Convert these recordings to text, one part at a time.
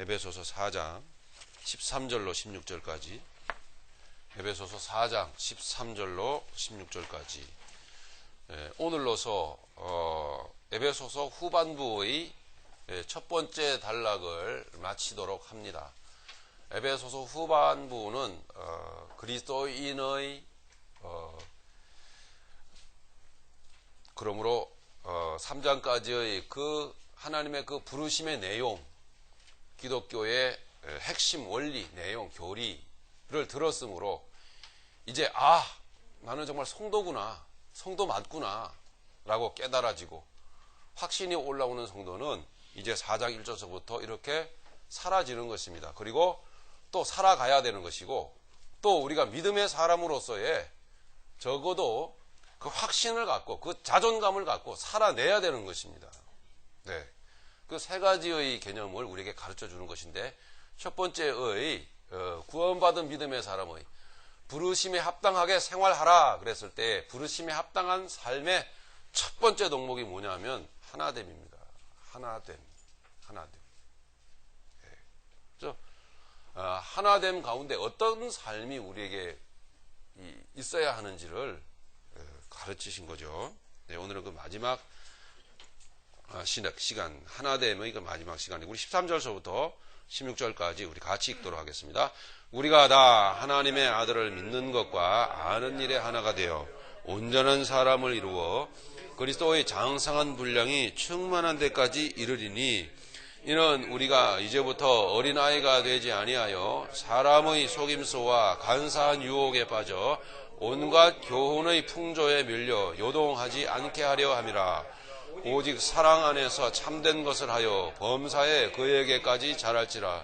에베소서 4장 13절로 16절까지. 에베소서 4장 13절로 16절까지. 오늘로서 에베소서 후반부의 첫 번째 단락을 마치도록 합니다. 에베소서 후반부는 그리스도인의 그러므로 3장까지의 그 하나님의 그 부르심의 내용, 기독교의 핵심 원리, 내용, 교리를 들었으므로 이제 나는 정말 성도구나, 성도 맞구나 라고 깨달아지고 확신이 올라오는 성도는 이제 4장 1절서부터 이렇게 사라지는 것입니다. 그리고 또 살아가야 되는 것이고, 또 우리가 믿음의 사람으로서의 적어도 그 확신을 갖고 그 자존감을 갖고 살아내야 되는 것입니다. 네. 그 세 가지의 개념을 우리에게 가르쳐 주는 것인데, 첫 번째의 구원받은 믿음의 사람의 부르심에 합당하게 생활하라 그랬을 때 부르심에 합당한 삶의 첫 번째 덕목이 뭐냐면 하나됨입니다. 하나됨. 네. 그래서 하나됨 가운데 어떤 삶이 우리에게 있어야 하는지를 가르치신 거죠. 네, 오늘은 그 마지막 시간, 하나됨의 그 마지막 시간이고, 우리 13절서부터 16절까지 우리 같이 읽도록 하겠습니다. 우리가 다 하나님의 아들을 믿는 것과 아는 일에 하나가 되어 온전한 사람을 이루어 그리스도의 장성한 분량이 충만한 데까지 이르리니, 이는 우리가 이제부터 어린아이가 되지 아니하여 사람의 속임수와 간사한 유혹에 빠져 온갖 교훈의 풍조에 밀려 요동하지 않게 하려 함이라. 오직 사랑 안에서 참된 것을 하여 범사에 그에게까지 자랄지라.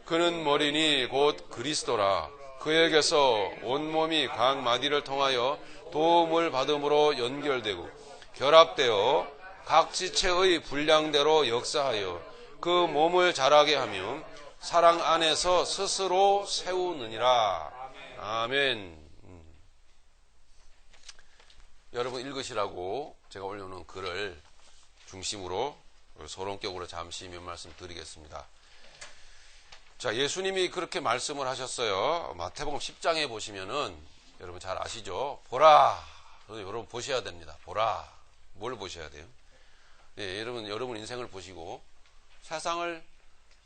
그는 머리니 곧 그리스도라. 그에게서 온몸이 각 마디를 통하여 도움을 받음으로 연결되고 결합되어 각 지체의 분량대로 역사하여 그 몸을 자라게 하며 사랑 안에서 스스로 세우느니라. 아멘. 여러분 읽으시라고 제가 올려놓은 글을 중심으로 서론격으로 잠시 몇 말씀 드리겠습니다. 자, 예수님이 그렇게 말씀을 하셨어요. 마태복음 10장에 보시면은 여러분 잘 아시죠? 보라. 여러분 보셔야 됩니다. 보라. 뭘 보셔야 돼요? 예, 여러분 인생을 보시고 세상을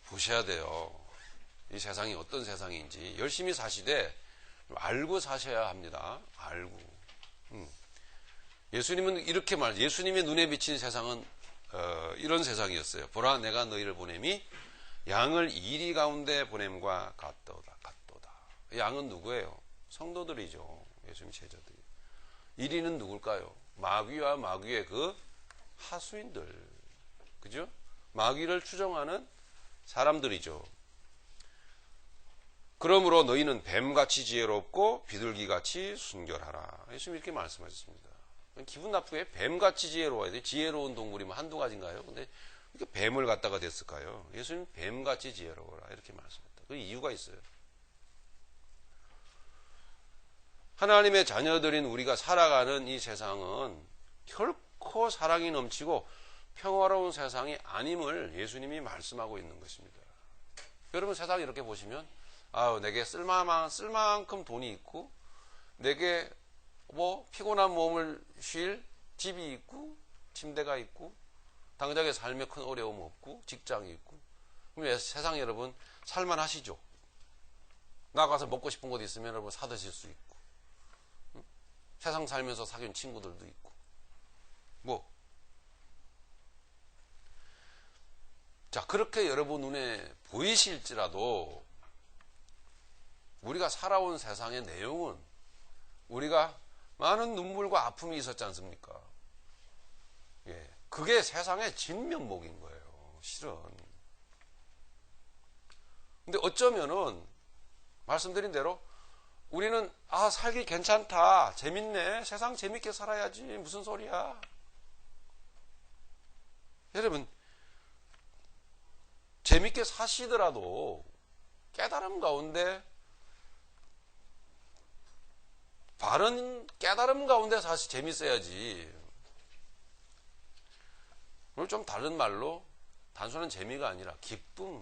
보셔야 돼요. 이 세상이 어떤 세상인지 열심히 사시되 알고 사셔야 합니다. 알고. 예수님은 이렇게 예수님의 눈에 비친 세상은 이런 세상이었어요. 보라, 내가 너희를 보냄이 양을 이리 가운데 보냄과 같도다. 양은 누구예요? 성도들이죠. 예수님 제자들이. 이리는 누굴까요? 마귀와 마귀의 그 하수인들. 그죠? 마귀를 추종하는 사람들이죠. 그러므로 너희는 뱀같이 지혜롭고 비둘기같이 순결하라. 예수님 이렇게 말씀하셨습니다. 기분 나쁘게 뱀같이 지혜로워야 돼. 지혜로운 동물이면 한두 가지인가요? 근데 이렇게 뱀을 갖다가 됐을까요? 예수님 뱀같이 지혜로워라 이렇게 말씀했다. 그 이유가 있어요. 하나님의 자녀들인 우리가 살아가는 이 세상은 결코 사랑이 넘치고 평화로운 세상이 아님을 예수님이 말씀하고 있는 것입니다. 여러분 세상 이렇게 보시면 내게 쓸만큼 돈이 있고 내게 피곤한 몸을 쉴 집이 있고 침대가 있고 당장의 삶에 큰 어려움 없고 직장이 있고, 그럼 세상 여러분 살만하시죠? 나가서 먹고 싶은 것 있으면 여러분 사드실 수 있고, 세상 살면서 사귄 친구들도 있고, 자, 그렇게 여러분 눈에 보이실지라도 우리가 살아온 세상의 내용은 우리가 많은 눈물과 아픔이 있었지 않습니까? 예, 그게 세상의 진면목인 거예요, 실은. 근데 어쩌면은 말씀드린 대로 우리는 살기 괜찮다, 재밌네, 세상 재밌게 살아야지, 무슨 소리야. 여러분 재밌게 사시더라도 깨달음 가운데, 바른 깨달음 가운데 사실 재밌어야지. 오늘 좀 다른 말로 단순한 재미가 아니라 기쁨,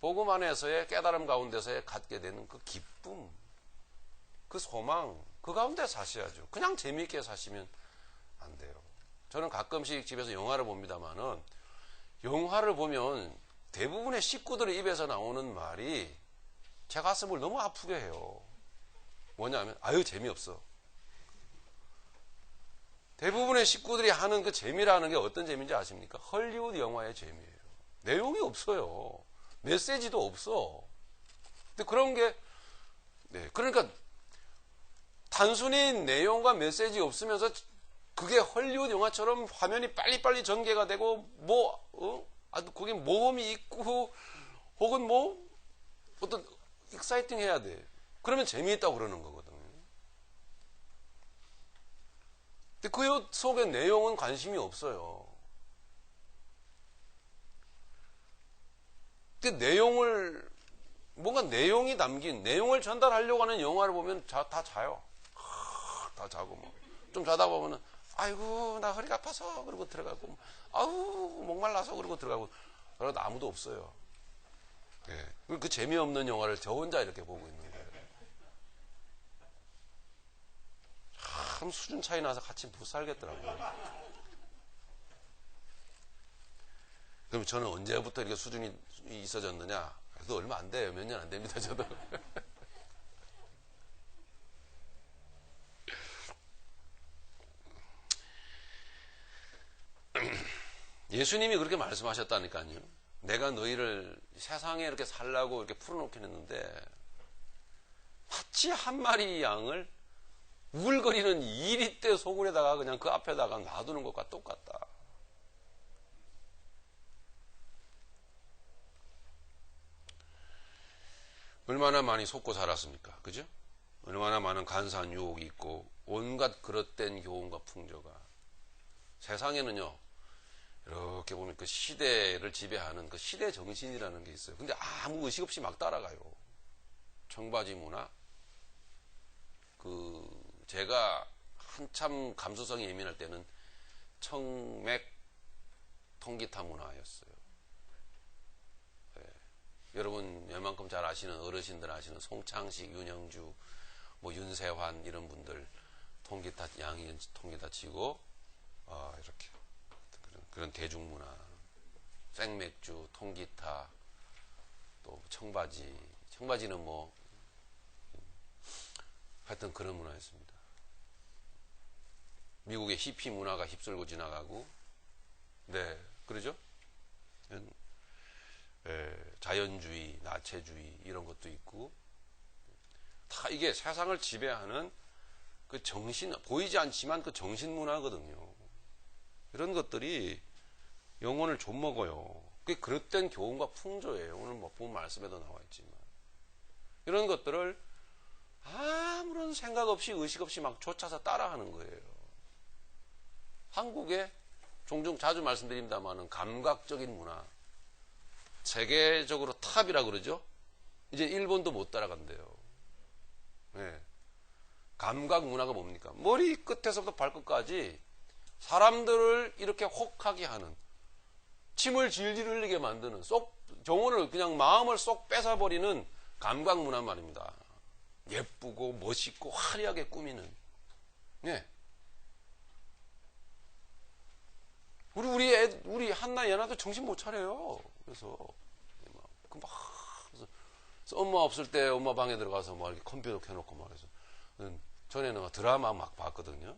복음 안에서의 깨달음 가운데서의 갖게 되는 그 기쁨, 그 소망, 그 가운데 사셔야죠. 그냥 재미있게 사시면 안 돼요. 저는 가끔씩 집에서 영화를 봅니다만은 영화를 보면 대부분의 식구들의 입에서 나오는 말이 제 가슴을 너무 아프게 해요. 뭐냐면 아유 재미없어. 대부분의 식구들이 하는 그 재미라는 게 어떤 재미인지 아십니까? 헐리우드 영화의 재미예요. 내용이 없어요. 메시지도 없어. 근데 그런 게 그러니까 단순히 내용과 메시지 없으면서 그게 헐리우드 영화처럼 화면이 빨리빨리 전개가 되고 거기 모험이 있고 혹은 어떤 익사이팅 해야 돼. 그러면 재미있다고 그러는 거거든요. 근데 그 속에 내용은 관심이 없어요. 근데 뭔가 내용이 담긴, 내용을 전달하려고 하는 영화를 보면 다 자요. 다 자고 좀 자다 보면은 아이고 나 허리가 아파서 그러고 들어가고 아우 목말라서 그러고 들어가고 그러고 아무도 없어요. 그 재미없는 영화를 저 혼자 이렇게 보고 있는 거예요. 참 수준 차이 나서 같이 못 살겠더라고요. 그럼 저는 언제부터 이렇게 수준이 있어졌느냐? 그래도 얼마 안 돼요. 몇 년 안 됩니다. 저도. 예수님이 그렇게 말씀하셨다니까요. 내가 너희를 세상에 이렇게 살라고 이렇게 풀어놓긴 했는데 마치 한 마리 양을 우글거리는 2리떼 소굴에다가 그냥 그 앞에다가 놔두는 것과 똑같다. 얼마나 많이 속고 살았습니까? 그죠? 얼마나 많은 간사한 유혹이 있고 온갖 그릇된 교훈과 풍조가. 세상에는요 이렇게 보면 그 시대를 지배하는 그 시대 정신이라는 게 있어요. 근데 아무 의식 없이 막 따라가요. 청바지 문화. 제가 한참 감수성이 예민할 때는 청맥 통기타 문화였어요. 여러분 웬만큼 잘 아시는 어르신들 아시는 송창식, 윤영주, 윤세환 이런 분들 통기타 양이 통기타 치고 이렇게 그런 대중문화, 생맥주, 통기타, 또 청바지는 하여튼 그런 문화였습니다. 미국의 히피 문화가 휩쓸고 지나가고, 그러죠? 자연주의, 나체주의 이런 것도 있고 다 이게 세상을 지배하는 그 정신, 보이지 않지만 그 정신 문화거든요. 이런 것들이 영혼을 좀 먹어요. 그게 그릇된 교훈과 풍조예요. 오늘 본 말씀에도 나와 있지만 이런 것들을 아무런 생각 없이 의식 없이 막 쫓아서 따라하는 거예요. 한국에 종종 자주 말씀드립니다만은 감각적인 문화 세계적으로 탑이라 그러죠. 이제 일본도 못 따라간대요. 감각 문화가 뭡니까? 머리 끝에서부터 발끝까지 사람들을 이렇게 혹하게 하는, 침을 질질 흘리게 만드는, 정원을 그냥 마음을 쏙 뺏어버리는 감각 문화 말입니다. 예쁘고 멋있고 화려하게 꾸미는. 우리 한나 얘나도 정신 못 차려요. 그래서 엄마 없을 때 엄마 방에 들어가서 이렇게 컴퓨터 켜놓고 말해서 전에는 드라마 막 봤거든요.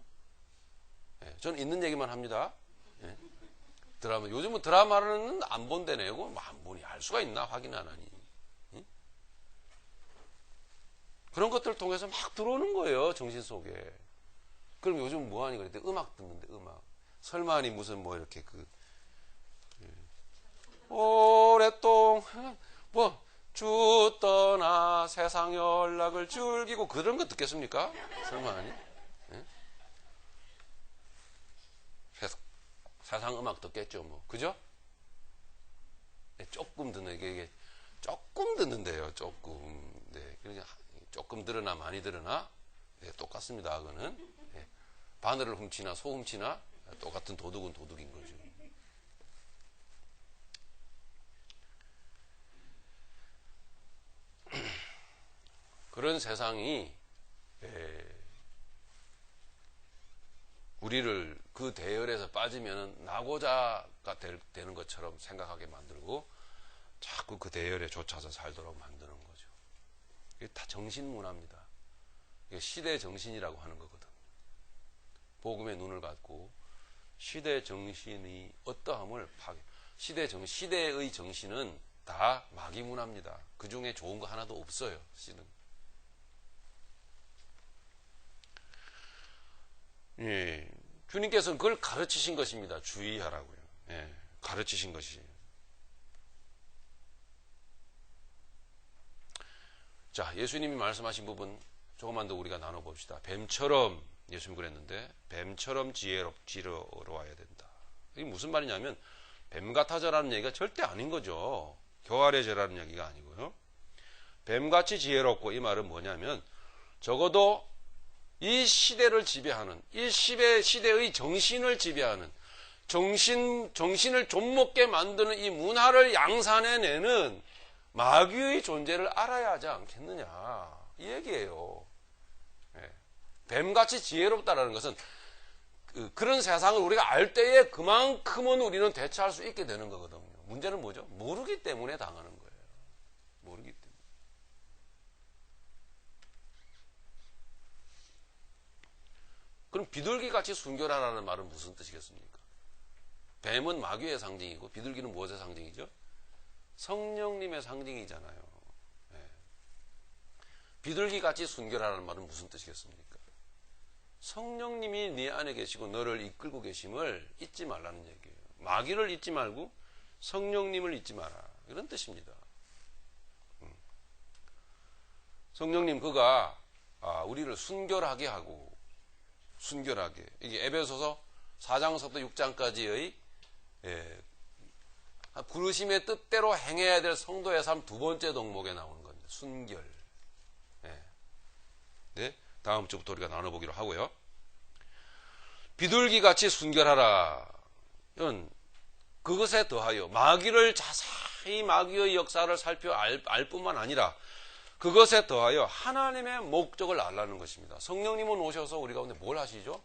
저는 있는 얘기만 합니다. 드라마 요즘은 드라마는 안 본대네요. 안 보니 알 수가 있나 확인 안 하니. 그런 것들을 통해서 막 들어오는 거예요 정신 속에. 그럼 요즘 뭐하니 그랬더니 음악 듣는데 음악. 설마니 무슨 이렇게 오랫동 주 떠나 세상 연락을 즐기고 그런 거 듣겠습니까? 설마니? 세상 음악 듣겠죠 그죠? 조금 듣는 이게 조금 듣는데요 조금. 그러니까 조금 들으나 많이 들으나 똑같습니다. 그거는 바늘을 훔치나 소 훔치나 똑같은 도둑은 도둑인 거죠. 그런 세상이 우리를 그 대열에서 빠지면 낙오자가 되는 것처럼 생각하게 만들고 자꾸 그 대열에 쫓아서 살도록 만드는 거죠. 이게 다 정신문화입니다. 이게 시대 정신이라고 하는 거거든. 복음의 눈을 갖고 시대 정신이 어떠함을 시대의 정신은 다 마귀 문화입니다. 그 중에 좋은 거 하나도 없어요. 씨는. 예, 주님께서는 그걸 가르치신 것입니다. 주의하라고요. 예, 가르치신 것이. 자, 예수님이 말씀하신 부분 조금만 더 우리가 나눠봅시다. 뱀처럼, 예수님 그랬는데 뱀처럼 지혜로워야 된다. 이게 무슨 말이냐면 뱀 같아져라는 얘기가 절대 아닌 거죠. 교활해져라는 얘기가 아니고요. 뱀같이 지혜롭고, 이 말은 뭐냐면 적어도 이 시대를 지배하는, 이 시대의 정신을 지배하는, 정신을 좀먹게 만드는 이 문화를 양산해내는 마귀의 존재를 알아야 하지 않겠느냐, 이 얘기예요. 뱀같이 지혜롭다라는 것은 그런 세상을 우리가 알 때에 그만큼은 우리는 대처할 수 있게 되는 거거든요. 문제는 뭐죠? 모르기 때문에 당하는 거예요. 모르기 때문에. 그럼 비둘기같이 순결하라는 말은 무슨 뜻이겠습니까? 뱀은 마귀의 상징이고 비둘기는 무엇의 상징이죠? 성령님의 상징이잖아요. 비둘기같이 순결하라는 말은 무슨 뜻이겠습니까? 성령님이 네 안에 계시고 너를 이끌고 계심을 잊지 말라는 얘기예요. 마귀를 잊지 말고 성령님을 잊지 마라, 이런 뜻입니다. 성령님, 그가 우리를 순결하게 하고, 순결하게, 이게 에베소서 4장서부터 6장까지의 부르심의 뜻대로 행해야 될 성도의 삶 두 번째 덕목에 나오는 겁니다. 순결. 네, 다음 주부터 우리가 나눠보기로 하고요. 비둘기같이 순결하라. 이건 그것에 더하여 마귀를 자세히, 마귀의 역사를 살펴 알 뿐만 아니라 그것에 더하여 하나님의 목적을 알라는 것입니다. 성령님은 오셔서 우리 가운데 뭘 하시죠?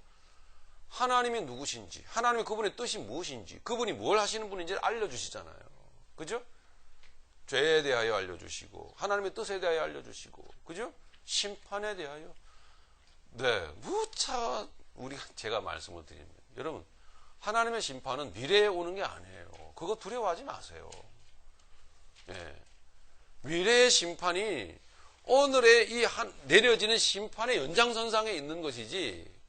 하나님이 누구신지, 하나님의 그분의 뜻이 무엇인지, 그분이 뭘 하시는 분인지를 알려주시잖아요. 그죠? 죄에 대하여 알려주시고, 하나님의 뜻에 대하여 알려주시고, 그죠? 심판에 대하여. 네, 무차 제가 말씀을 드리면, 여러분, 하나님의 심판은 미래에 오는 게 아니에요. 그거 두려워하지 마세요. 미래의 심판이 오늘의 이 내려지는 심판의 연장선상에 있는 것이지,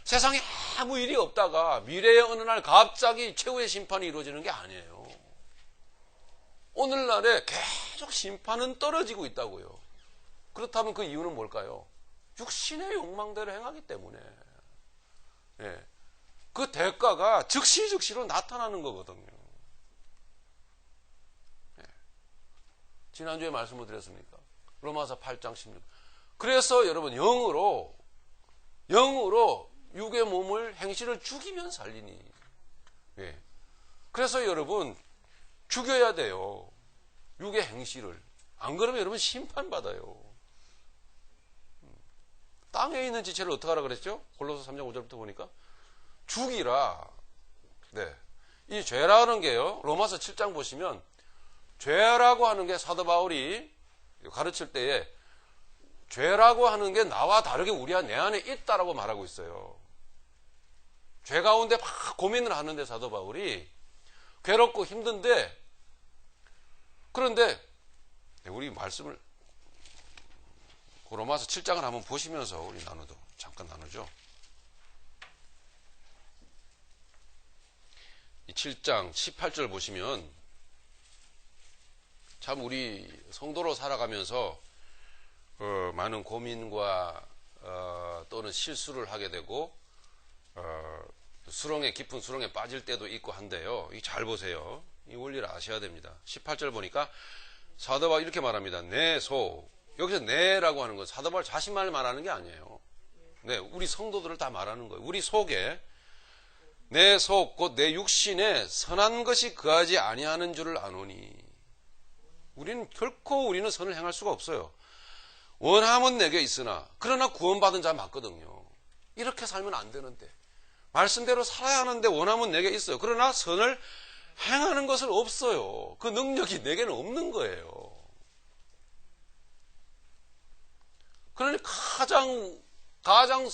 세상에 아무 일이 없다가 미래의 어느 날 갑자기 최후의 심판이 이루어지는 게 아니에요. 오늘날에 계속 심판은 떨어지고 있다고요. 그렇다면 그 이유는 뭘까요? 육신의 욕망대로 행하기 때문에. 그 대가가 즉시로 나타나는 거거든요. 지난주에 말씀을 드렸습니까? 로마서 8장 16. 그래서 여러분, 영으로 육의 몸을, 행실을 죽이면 살리니. 그래서 여러분, 죽여야 돼요. 육의 행실을. 안 그러면 여러분 심판받아요. 땅에 있는 지체를 어떻게 하라 그랬죠? 골로새 3장 5절부터 보니까 죽이라. 네. 이 죄라는 게요, 로마서 7장 보시면 죄라고 하는 게 사도 바울이 가르칠 때에 죄라고 하는 게 나와 다르게 내 안에 있다라고 말하고 있어요. 죄 가운데 막 고민을 하는데 사도 바울이 괴롭고 힘든데, 그런데 우리 말씀을 로마서 7장을 한번 보시면서 우리 잠깐 나누죠. 이 7장 18절 보시면 참 우리 성도로 살아가면서 많은 고민과 또는 실수를 하게 되고 깊은 수렁에 빠질 때도 있고 한데요. 잘 보세요. 이 원리를 아셔야 됩니다. 18절 보니까 사도 바울이 이렇게 말합니다. 내 속. 여기서 내라고 하는 건 사도 바울 자신만을 말하는 게 아니에요. 네, 우리 성도들을 다 말하는 거예요. 우리 속에 내 속 곧 내 육신에 선한 것이 거하지 아니하는 줄을 아노니. 우리는 선을 행할 수가 없어요. 원함은 내게 있으나 그러나 구원받은 자 맞거든요. 이렇게 살면 안 되는데 말씀대로 살아야 하는데 원함은 내게 있어요. 그러나 선을 행하는 것은 없어요. 그 능력이 내게는 없는 거예요. 그러니 가장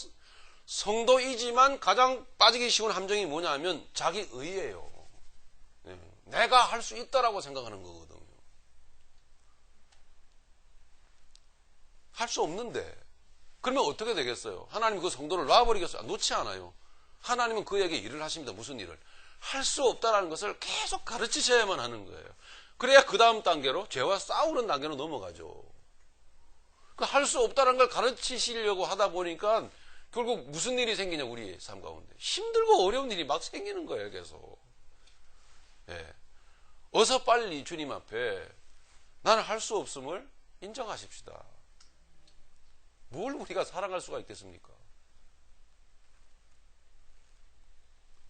성도이지만 가장 빠지기 쉬운 함정이 뭐냐면 자기 의예요. 내가 할 수 있다라고 생각하는 거거든요. 할 수 없는데 그러면 어떻게 되겠어요? 하나님 그 성도를 놔버리겠어요? 놓지 않아요. 하나님은 그에게 일을 하십니다. 무슨 일을? 할 수 없다라는 것을 계속 가르치셔야만 하는 거예요. 그래야 그 다음 단계로 죄와 싸우는 단계로 넘어가죠. 할 수 없다는 걸 가르치시려고 하다 보니까 결국 무슨 일이 생기냐, 우리 삶 가운데. 힘들고 어려운 일이 막 생기는 거예요, 계속. 예. 어서 빨리 주님 앞에 나는 할 수 없음을 인정하십시다. 뭘 우리가 사랑할 수가 있겠습니까?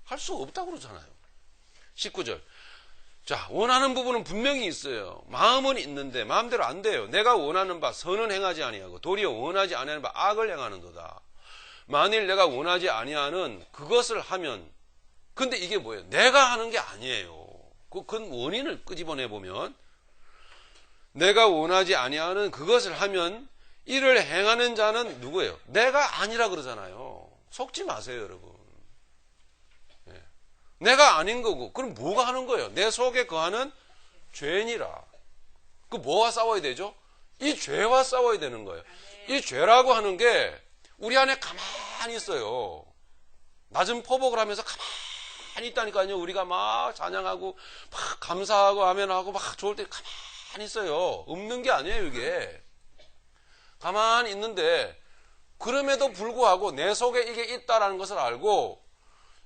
할 수 없다고 그러잖아요. 19절. 자, 원하는 부분은 분명히 있어요. 마음은 있는데 마음대로 안 돼요. 내가 원하는 바 선은 행하지 아니하고 도리어 원하지 아니하는 바 악을 행하는도다. 만일 내가 원하지 아니하는 그것을 하면, 근데 이게 뭐예요? 내가 하는 게 아니에요. 그 원인을 끄집어내 보면, 내가 원하지 아니하는 그것을 하면 이를 행하는 자는 누구예요? 내가 아니라 그러잖아요. 속지 마세요, 여러분. 내가 아닌 거고, 그럼 뭐가 하는 거예요? 내 속에 거하는 죄니라. 그 뭐와 싸워야 되죠? 이 죄와 싸워야 되는 거예요. 이 죄라고 하는 게 우리 안에 가만히 있어요. 낮은 포복을 하면서 가만히 있다니까요. 우리가 막 찬양하고 막 감사하고 아멘하고 막 좋을 때 가만히 있어요. 없는 게 아니에요, 이게. 가만히 있는데 그럼에도 불구하고 내 속에 이게 있다라는 것을 알고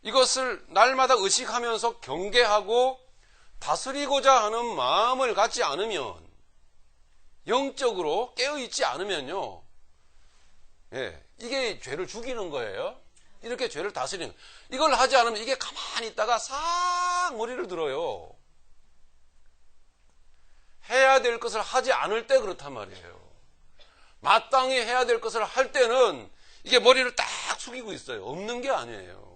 이것을 날마다 의식하면서 경계하고 다스리고자 하는 마음을 갖지 않으면, 영적으로 깨어있지 않으면요, 예, 이게 죄를 죽이는 거예요. 이렇게 죄를 다스리는, 이걸 하지 않으면 이게 가만히 있다가 싹 머리를 들어요. 해야 될 것을 하지 않을 때 그렇단 말이에요. 마땅히 해야 될 것을 할 때는 이게 머리를 딱 숙이고 있어요. 없는 게 아니에요.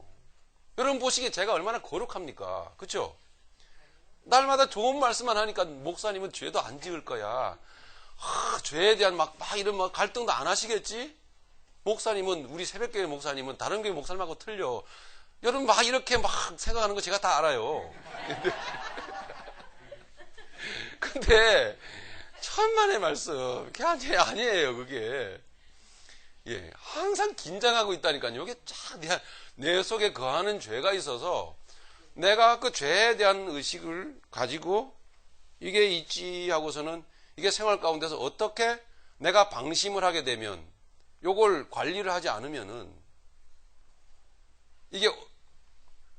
여러분 보시기에 제가 얼마나 거룩합니까? 그렇죠? 날마다 좋은 말씀만 하니까 목사님은 죄도 안 지을 거야. 죄에 대한 막 이런 갈등도 안 하시겠지? 목사님은, 우리 새벽교회 목사님은 다른 교회 목사님하고 틀려. 여러분 막 이렇게 막 생각하는 거 제가 다 알아요. 근데 천만의 말씀, 그게 아니에요, 그게. 예, 항상 긴장하고 있다니까요. 이게 쫙 내 속에 거하는 죄가 있어서 내가 그 죄에 대한 의식을 가지고 이게 있지 하고서는 이게 생활 가운데서 어떻게 내가 방심을 하게 되면, 요걸 관리를 하지 않으면은 이게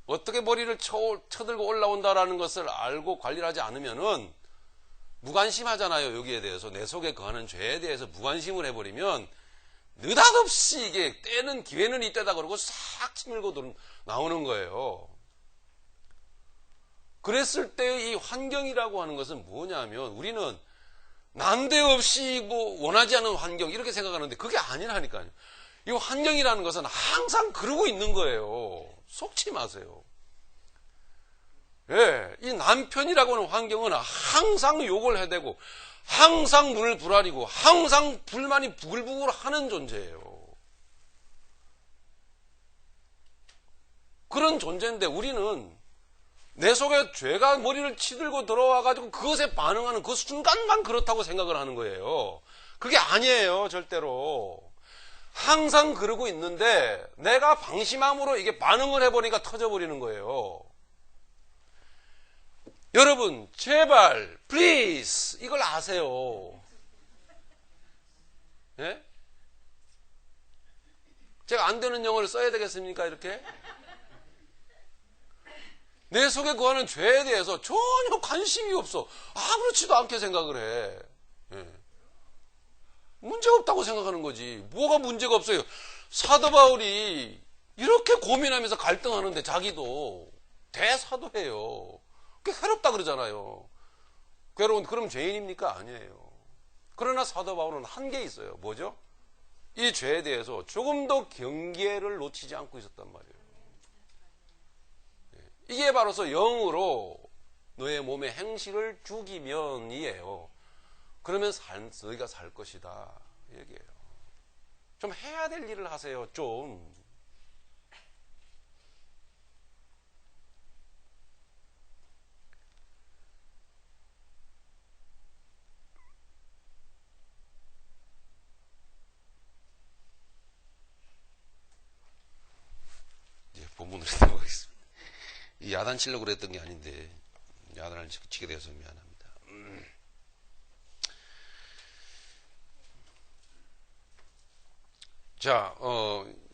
어떻게 머리를 쳐들고 올라온다라는 것을 알고 관리를 하지 않으면은 무관심하잖아요. 여기에 대해서, 내 속에 거하는 죄에 대해서 무관심을 해버리면 느닷없이 이게 때는 기회는 이때다 그러고 싹 치밀고 나오는 거예요. 그랬을 때 이 환경이라고 하는 것은 뭐냐면, 우리는 난데없이 원하지 않는 환경 이렇게 생각하는데 그게 아니라니까요. 이 환경이라는 것은 항상 그러고 있는 거예요. 속지 마세요. 예, 이 남편이라고 하는 환경은 항상 욕을 해대고 항상 눈을 부라리고 항상 불만이 부글부글 하는 존재예요. 그런 존재인데 우리는 내 속에 죄가 머리를 치들고 들어와가지고 그것에 반응하는 그 순간만 그렇다고 생각을 하는 거예요. 그게 아니에요, 절대로. 항상 그러고 있는데 내가 방심함으로 이게 반응을 해보니까 터져버리는 거예요. 여러분, 제발, please, 이걸 아세요. 예? 제가 안 되는 영어를 써야 되겠습니까, 이렇게? 내 속에 거하는 죄에 대해서 전혀 관심이 없어. 아무렇지도 않게 생각을 해. 예. 문제가 없다고 생각하는 거지. 뭐가 문제가 없어요? 사도 바울이 이렇게 고민하면서 갈등하는데 자기도 대사도해요. 괴롭다 그러잖아요. 괴로운, 그럼 죄인입니까? 아니에요. 그러나 사도 바울은 한 게 있어요. 뭐죠? 이 죄에 대해서 조금 더 경계를 놓치지 않고 있었단 말이에요. 이게 바로서 영으로 너의 몸에 행실을 죽이면이에요. 그러면 너희가 살 것이다. 얘기해요. 좀 해야 될 일을 하세요. 좀. 이제 본문으로 넘어가겠습니다. 이 야단치려고 그랬던 게 아닌데 야단을 치게 되어서 미안합니다. 자,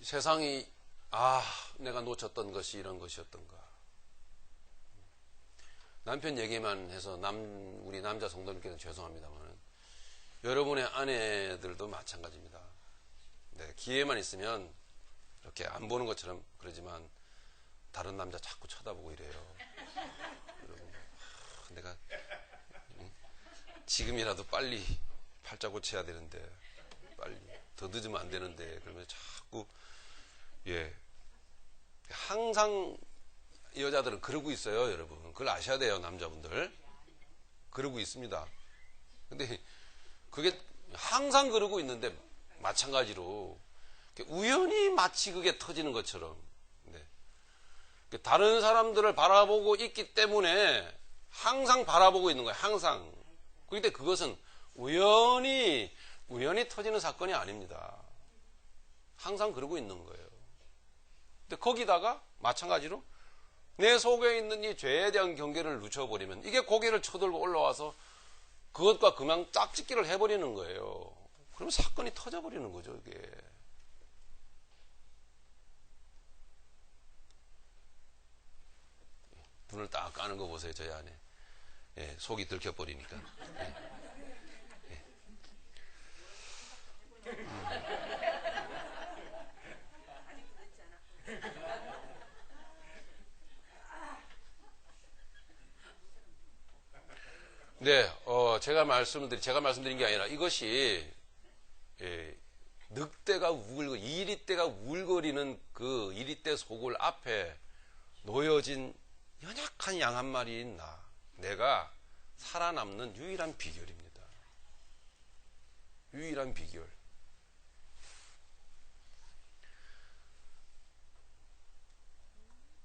세상이 내가 놓쳤던 것이 이런 것이었던가. 남편 얘기만 해서 우리 남자 성도님께는 죄송합니다만 여러분의 아내들도 마찬가지입니다. 네, 기회만 있으면 이렇게 안 보는 것처럼 그러지만 다른 남자 자꾸 쳐다보고 이래요. 여러분, 내가 지금이라도 빨리 팔자 고쳐야 되는데 빨리 더 늦으면 안 되는데 그러면 자꾸 항상 여자들은 그러고 있어요. 여러분 그걸 아셔야 돼요. 남자분들 그러고 있습니다. 근데 그게 항상 그러고 있는데 마찬가지로 우연히 마치 그게 터지는 것처럼 다른 사람들을 바라보고 있기 때문에 항상 바라보고 있는 거예요. 항상. 그런데 그것은 우연히 터지는 사건이 아닙니다. 항상 그러고 있는 거예요. 근데 거기다가 마찬가지로 내 속에 있는 이 죄에 대한 경계를 늦춰버리면 이게 고개를 쳐들고 올라와서 그것과 그만 짝짓기를 해버리는 거예요. 그러면 사건이 터져버리는 거죠. 이게. 눈을 딱 까는 거 보세요. 저희 안에. 속이 들켜버리니까. 네, 제가 말씀드린 게 아니라 이것이 늑대가 이리떼가 우글거리는 그 이리떼 소굴 앞에 놓여진 연약한 양 한 마리인 내가 살아남는 유일한 비결입니다. 유일한 비결.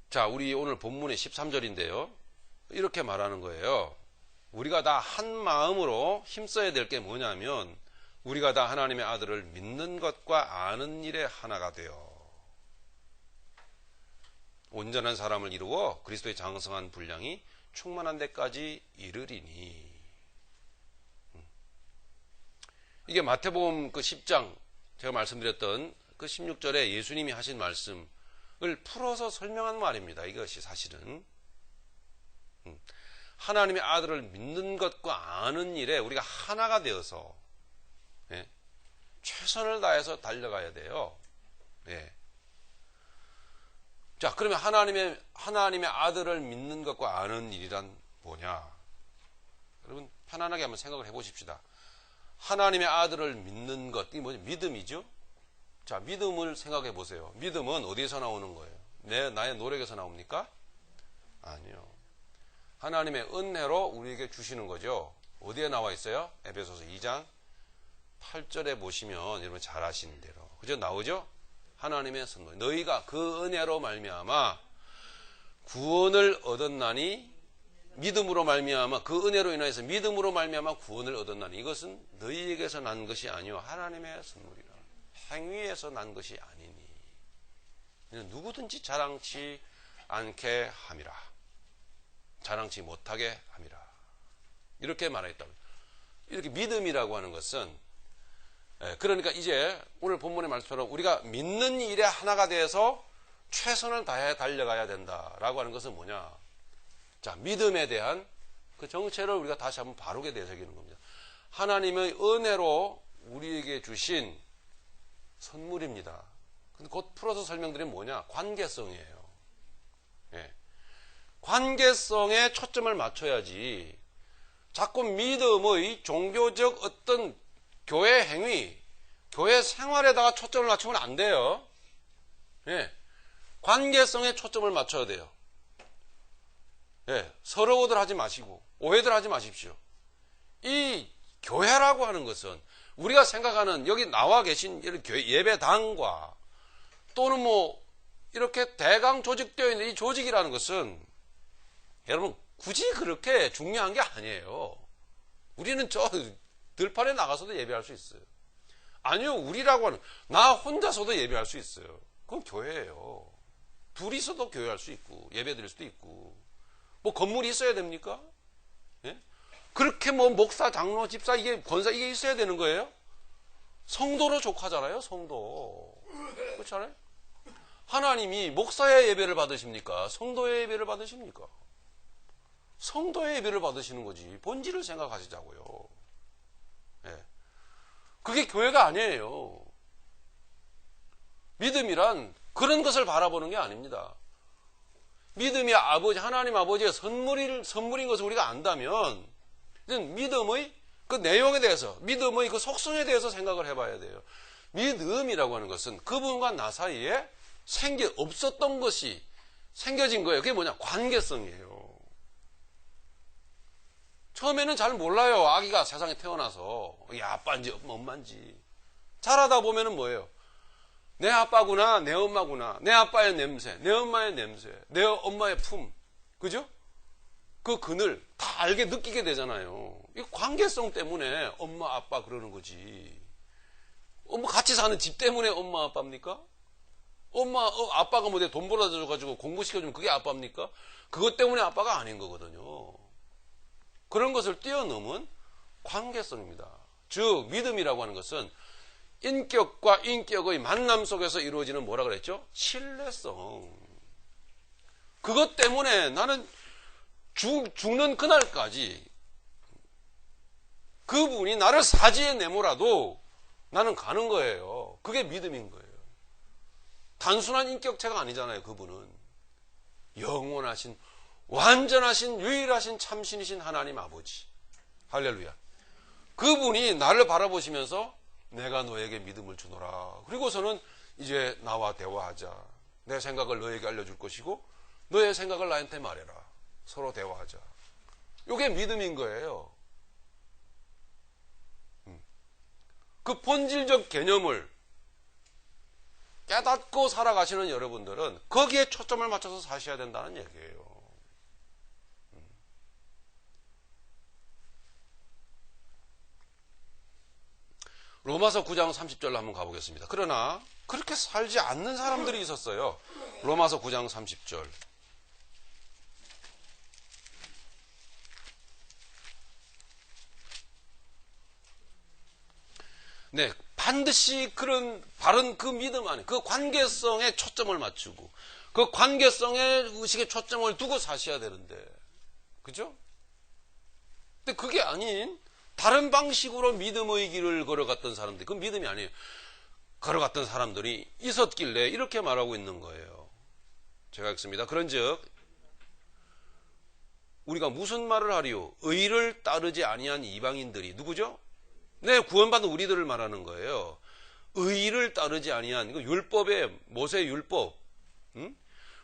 자, 우리 오늘 본문의 13절인데요. 이렇게 말하는 거예요. 우리가 다 한 마음으로 힘써야 될 게 뭐냐면 우리가 다 하나님의 아들을 믿는 것과 아는 일에 하나가 되어 온전한 사람을 이루어 그리스도의 장성한 분량이 충만한 데까지 이르리니. 이게 마태복음 그 10장 제가 말씀드렸던 그 16절에 예수님이 하신 말씀을 풀어서 설명한 말입니다. 이것이 사실은 하나님의 아들을 믿는 것과 아는 일에 우리가 하나가 되어서 최선을 다해서 달려가야 돼요. 자, 그러면 하나님의 아들을 믿는 것과 아는 일이란 뭐냐? 여러분 편안하게 한번 생각을 해보십시다. 하나님의 아들을 믿는 것, 이게 뭐죠? 믿음이죠? 자, 믿음을 생각해 보세요. 믿음은 어디에서 나오는 거예요? 나의 노력에서 나옵니까? 아니요. 하나님의 은혜로 우리에게 주시는 거죠. 어디에 나와 있어요? 에베소서 2장 8절에 보시면 여러분 잘 아시는 대로. 그죠? 나오죠? 하나님의 선물. 너희가 그 은혜로 말미암아 구원을 얻었나니 믿음으로 말미암아 그 은혜로 인하여서 믿음으로 말미암아 구원을 얻었나니 이것은 너희에게서 난 것이 아니요 하나님의 선물이라. 행위에서 난 것이 아니니 누구든지 자랑치 않게 함이라. 자랑치 못하게 함이라. 이렇게 말했다. 이렇게 믿음이라고 하는 것은 그러니까 이제 오늘 본문의 말씀처럼 우리가 믿는 일에 하나가 돼서 최선을 다해 달려가야 된다라고 하는 것은 뭐냐? 자, 믿음에 대한 그 정체를 우리가 다시 한번 바르게 되새기는 겁니다. 하나님의 은혜로 우리에게 주신 선물입니다. 근데 곧 풀어서 설명드리면 뭐냐? 관계성이에요. 관계성에 초점을 맞춰야지 자꾸 믿음의 종교적 어떤 교회 행위, 교회 생활에다가 초점을 맞추면 안 돼요. 예. 관계성에 초점을 맞춰야 돼요. 예. 서러워들 하지 마시고, 오해들 하지 마십시오. 이 교회라고 하는 것은 우리가 생각하는 여기 나와 계신 예배당과 또는 뭐 이렇게 대강 조직되어 있는 이 조직이라는 것은 여러분 굳이 그렇게 중요한 게 아니에요. 우리는 저 들판에 나가서도 예배할 수 있어요. 아니요, 우리라고 하는 나 혼자서도 예배할 수 있어요. 그건 교회예요. 둘이서도 교회할 수 있고 예배 드릴 수도 있고. 뭐 건물이 있어야 됩니까? 예? 그렇게 뭐 목사, 장로, 집사, 이게 권사 이게 있어야 되는 거예요? 성도로 족하잖아요, 성도. 그렇잖아요? 하나님이 목사의 예배를 받으십니까? 성도의 예배를 받으십니까? 성도의 예배를 받으시는 거지. 본질을 생각하시자고요. 예. 그게 교회가 아니에요. 믿음이란 그런 것을 바라보는 게 아닙니다. 믿음이 하나님 아버지의 선물인 것을 우리가 안다면, 믿음의 그 내용에 대해서, 믿음의 그 속성에 대해서 생각을 해봐야 돼요. 믿음이라고 하는 것은 그분과 나 사이에 없었던 것이 생겨진 거예요. 그게 뭐냐? 관계성이에요. 처음에는 잘 몰라요. 아기가 세상에 태어나서. 이게 아빠인지 엄마인지. 자라다 보면은 뭐예요? 내 아빠구나, 내 엄마구나, 내 아빠의 냄새, 내 엄마의 냄새, 내 엄마의 품. 그죠? 그 그늘 다 알게 느끼게 되잖아요. 이 관계성 때문에 엄마, 아빠 그러는 거지. 같이 사는 집 때문에 엄마, 아빠입니까? 아빠가 뭐 내 돈 벌어줘가지고 공부시켜주면 그게 아빠입니까? 그것 때문에 아빠가 아닌 거거든요. 그런 것을 뛰어넘은 관계성입니다. 즉, 믿음이라고 하는 것은 인격과 인격의 만남 속에서 이루어지는 뭐라 그랬죠? 신뢰성. 그것 때문에 나는 죽는 그날까지 그분이 나를 사지에 내모라도 나는 가는 거예요. 그게 믿음인 거예요. 단순한 인격체가 아니잖아요, 그분은. 영원하신, 완전하신, 유일하신 참신이신 하나님 아버지. 할렐루야. 그분이 나를 바라보시면서 내가 너에게 믿음을 주노라. 그리고서는 이제 나와 대화하자. 내 생각을 너에게 알려줄 것이고 너의 생각을 나한테 말해라. 서로 대화하자. 이게 믿음인 거예요. 그 본질적 개념을 깨닫고 살아가시는 여러분들은 거기에 초점을 맞춰서 사셔야 된다는 얘기예요. 로마서 9장 30절로 한번 가보겠습니다. 그러나 그렇게 살지 않는 사람들이 있었어요. 로마서 9장 30절. 네, 반드시 그런 바른 그 믿음 안에 그 관계성에 초점을 맞추고 그 관계성의 의식에 초점을 두고 사셔야 되는데, 그죠? 근데 그게 아닌 다른 방식으로 믿음의 길을 걸어갔던 사람들, 그건 믿음이 아니에요. 걸어갔던 사람들이 있었길래 이렇게 말하고 있는 거예요. 제가 읽습니다. 그런즉 우리가 무슨 말을 하리요? 의를 따르지 아니한 이방인들이 누구죠? 네, 구원받은 우리들을 말하는 거예요. 의를 따르지 아니한, 이거 율법에 모세 율법,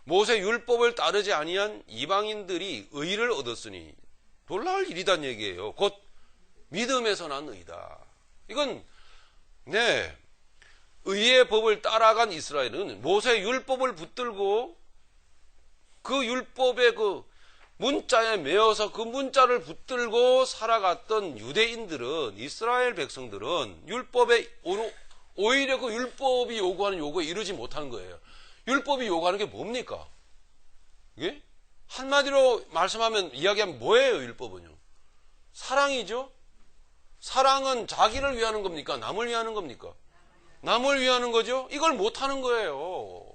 모세 율법을 따르지 아니한 이방인들이 의를 얻었으니 놀라울 일이란 얘기예요. 곧 믿음에서 난 의다. 이건 네, 의의 법을 따라간 이스라엘은 모세 율법을 붙들고 그 율법의 그 문자에 매어서 그 문자를 붙들고 살아갔던 유대인들은, 이스라엘 백성들은 율법에 오히려 그 율법이 요구하는 요구에 이르지 못한 거예요. 율법이 요구하는 게 뭡니까? 예? 한마디로 말씀하면, 이야기하면 뭐예요, 율법은요? 사랑이죠? 사랑은 자기를 위하는 겁니까? 남을 위하는 겁니까? 남을 위하는 거죠? 이걸 못하는 거예요.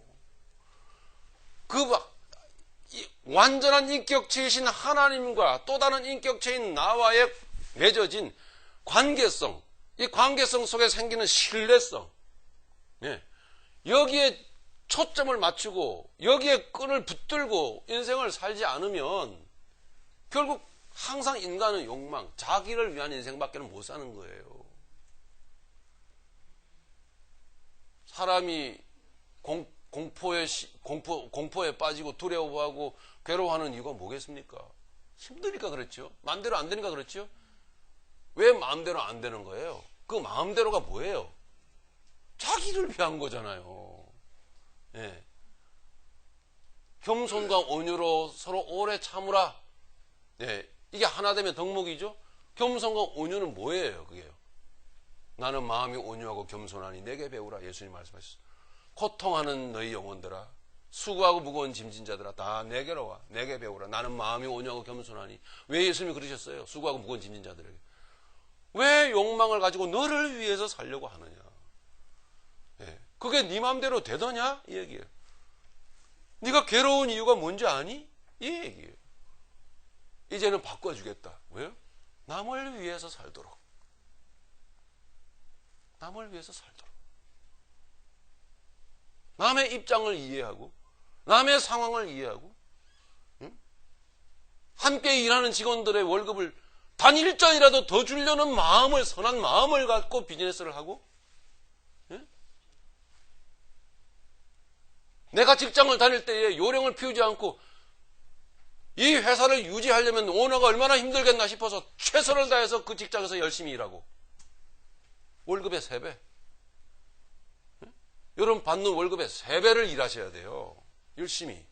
완전한 인격체이신 하나님과 또 다른 인격체인 나와의 맺어진 관계성, 이 관계성 속에 생기는 신뢰성, 예. 여기에 초점을 맞추고 여기에 끈을 붙들고 인생을 살지 않으면 결국 항상 인간은 욕망, 자기를 위한 인생밖에 못 사는 거예요. 사람이 공포에 빠지고 두려워하고 괴로워하는 이유가 뭐겠습니까? 힘드니까 그렇죠. 마음대로 안 되니까 그렇죠. 왜 마음대로 안 되는 거예요? 그 마음대로가 뭐예요? 자기를 위한 거잖아요. 예. 겸손과 온유로 서로 오래 참으라. 예. 이게 하나 되면 덕목이죠. 겸손과 온유는 뭐예요? 그게요. 나는 마음이 온유하고 겸손하니 내게 배우라. 예수님 말씀하셨어요. 고통하는 너희 영혼들아, 수고하고 무거운 짐진 자들아, 다 내게로 와. 내게 배우라. 나는 마음이 온유하고 겸손하니. 왜 예수님이 그러셨어요? 수고하고 무거운 짐진 자들에게. 왜 욕망을 가지고 너를 위해서 살려고 하느냐? 예. 그게 네 마음대로 되더냐? 이 얘기예요. 네가 괴로운 이유가 뭔지 아니? 이 얘기예요. 이제는 바꿔주겠다. 왜요? 남을 위해서 살도록. 남을 위해서 살도록. 남의 입장을 이해하고, 남의 상황을 이해하고, 응? 함께 일하는 직원들의 월급을 단 1전이라도 더 주려는 마음을, 선한 마음을 갖고 비즈니스를 하고, 응? 내가 직장을 다닐 때에 요령을 피우지 않고 이 회사를 유지하려면 오너가 얼마나 힘들겠나 싶어서 최선을 다해서 그 직장에서 열심히 일하고 월급의 3배. 여러분 받는 월급의 3배를 일하셔야 돼요. 열심히.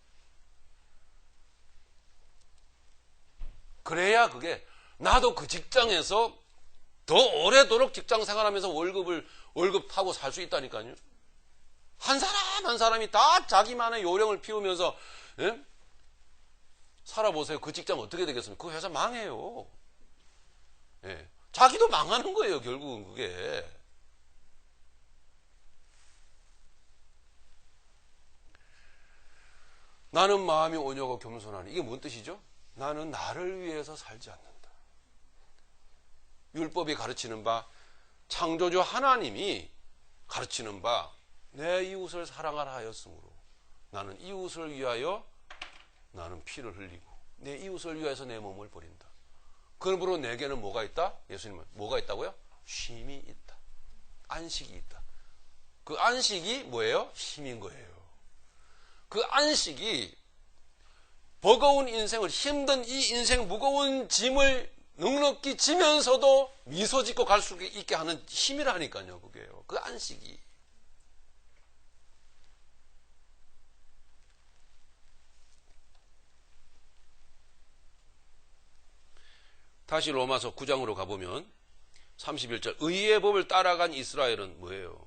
그래야 그게 나도 그 직장에서 더 오래도록 직장 생활하면서 월급 타고 살 수 있다니까요. 한 사람 한 사람이 다 자기만의 요령을 피우면서 예? 살아보세요. 그 직장 어떻게 되겠습니까? 그 회사 망해요. 예. 자기도 망하는 거예요. 결국은 그게. 나는 마음이 온유하고 겸손하니. 이게 뭔 뜻이죠? 나는 나를 위해서 살지 않는다. 율법이 가르치는 바, 창조주 하나님이 가르치는 바, 내 이웃을 사랑하라 하였으므로 나는 이웃을 위하여 나는 피를 흘리고 내 이웃을 위해서 내 몸을 버린다. 그러므로 내게는 뭐가 있다? 예수님은 뭐가 있다고요? 쉼이 있다. 안식이 있다. 그 안식이 뭐예요? 힘인 거예요. 그 안식이 버거운 인생을, 힘든 이 인생 무거운 짐을 넉넉히 지면서도 미소 짓고 갈 수 있게 하는 힘이라니까요. 그게요. 그 안식이. 다시 로마서 9장으로 가보면 31절 의의 법을 따라간 이스라엘은 뭐예요?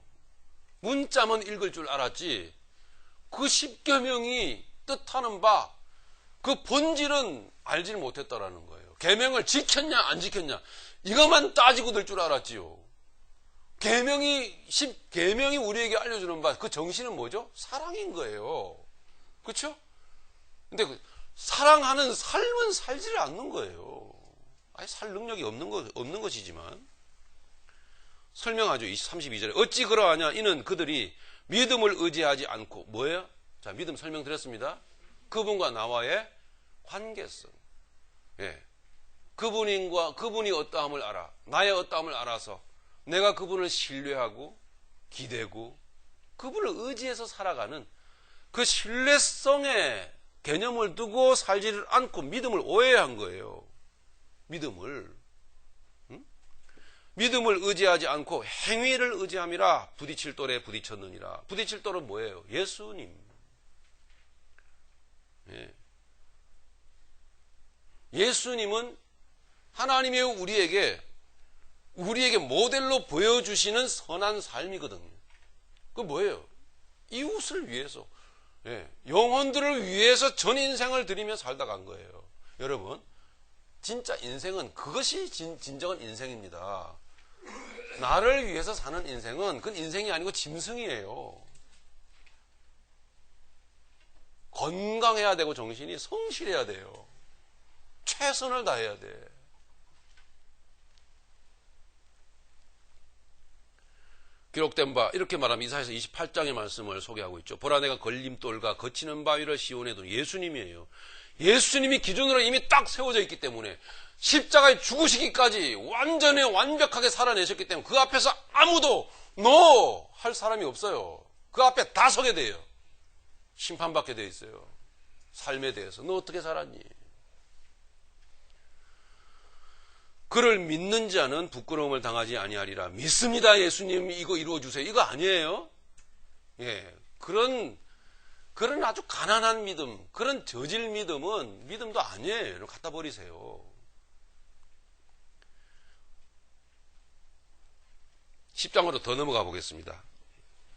문자만 읽을 줄 알았지 그 십계명이 뜻하는 바 그 본질은 알지를 못했다라는 거예요. 계명을 지켰냐 안 지켰냐 이것만 따지고 들 줄 알았지요. 계명이 우리에게 알려주는 바 그 정신은 뭐죠? 사랑인 거예요. 그렇죠? 근데 그 사랑하는 삶은 살지를 않는 거예요. 아예 살 능력이 없는 것이지만 설명하죠. 32절에 어찌 그러하냐 이는 그들이 믿음을 의지하지 않고 뭐예요? 자, 믿음 설명드렸습니다. 그분과 나와의 관계성. 예. 그분이 어떠함을 알아. 나의 어떠함을 알아서 내가 그분을 신뢰하고 기대고 그분을 의지해서 살아가는 그 신뢰성의 개념을 두고 살지를 않고 믿음을 오해한 거예요. 믿음을 의지하지 않고 행위를 의지함이라 부딪힐 돌에 부딪혔느니라. 부딪힐 돌은 뭐예요? 예수님. 예. 예수님은 하나님의 우리에게 모델로 보여주시는 선한 삶이거든요. 그 뭐예요? 이웃을 위해서, 예. 영혼들을 위해서 전 인생을 드리며 살다 간 거예요. 여러분, 진짜 인생은 그것이 진정한 인생입니다. 나를 위해서 사는 인생은 그건 인생이 아니고 짐승이에요. 건강해야 되고 정신이 성실해야 돼요. 최선을 다해야 돼. 기록된 바 이렇게 말하면 이사야서 28장의 말씀을 소개하고 있죠. 보라 내가 걸림돌과 거치는 바위를 시온에 둔 예수님이에요. 예수님이 기준으로 이미 딱 세워져 있기 때문에 십자가에 죽으시기까지 완벽하게 살아내셨기 때문에 그 앞에서 아무도 너 할 사람이 없어요. 그 앞에 다 서게 돼요. 심판받게 돼 있어요. 삶에 대해서. 너 어떻게 살았니? 그를 믿는 자는 부끄러움을 당하지 아니하리라. 믿습니다. 예수님 이거 이루어주세요. 이거 아니에요. 예, 그런 아주 가난한 믿음, 그런 저질 믿음은 믿음도 아니에요. 갖다 버리세요. 10장으로 더 넘어가 보겠습니다.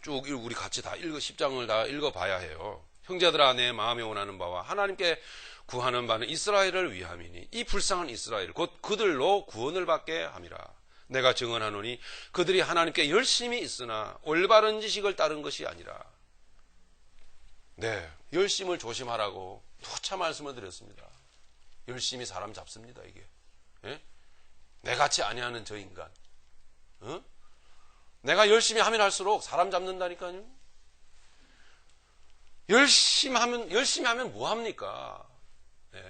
쭉 우리 같이 다 10장을 다 읽어봐야 해요. 형제들아, 내 마음에 원하는 바와 하나님께 구하는 바는 이스라엘을 위함이니 이 불쌍한 이스라엘 곧 그들로 구원을 받게 함이라. 내가 증언하노니 그들이 하나님께 열심히 있으나 올바른 지식을 따른 것이 아니라. 네, 열심을 조심하라고 누차 말씀을 드렸습니다. 열심히 사람 잡습니다. 이게. 예? 내같이 아니하는 저 인간. 어? 내가 열심히 하면 할수록 사람 잡는다니까요. 열심히 하면 뭐 합니까? 네.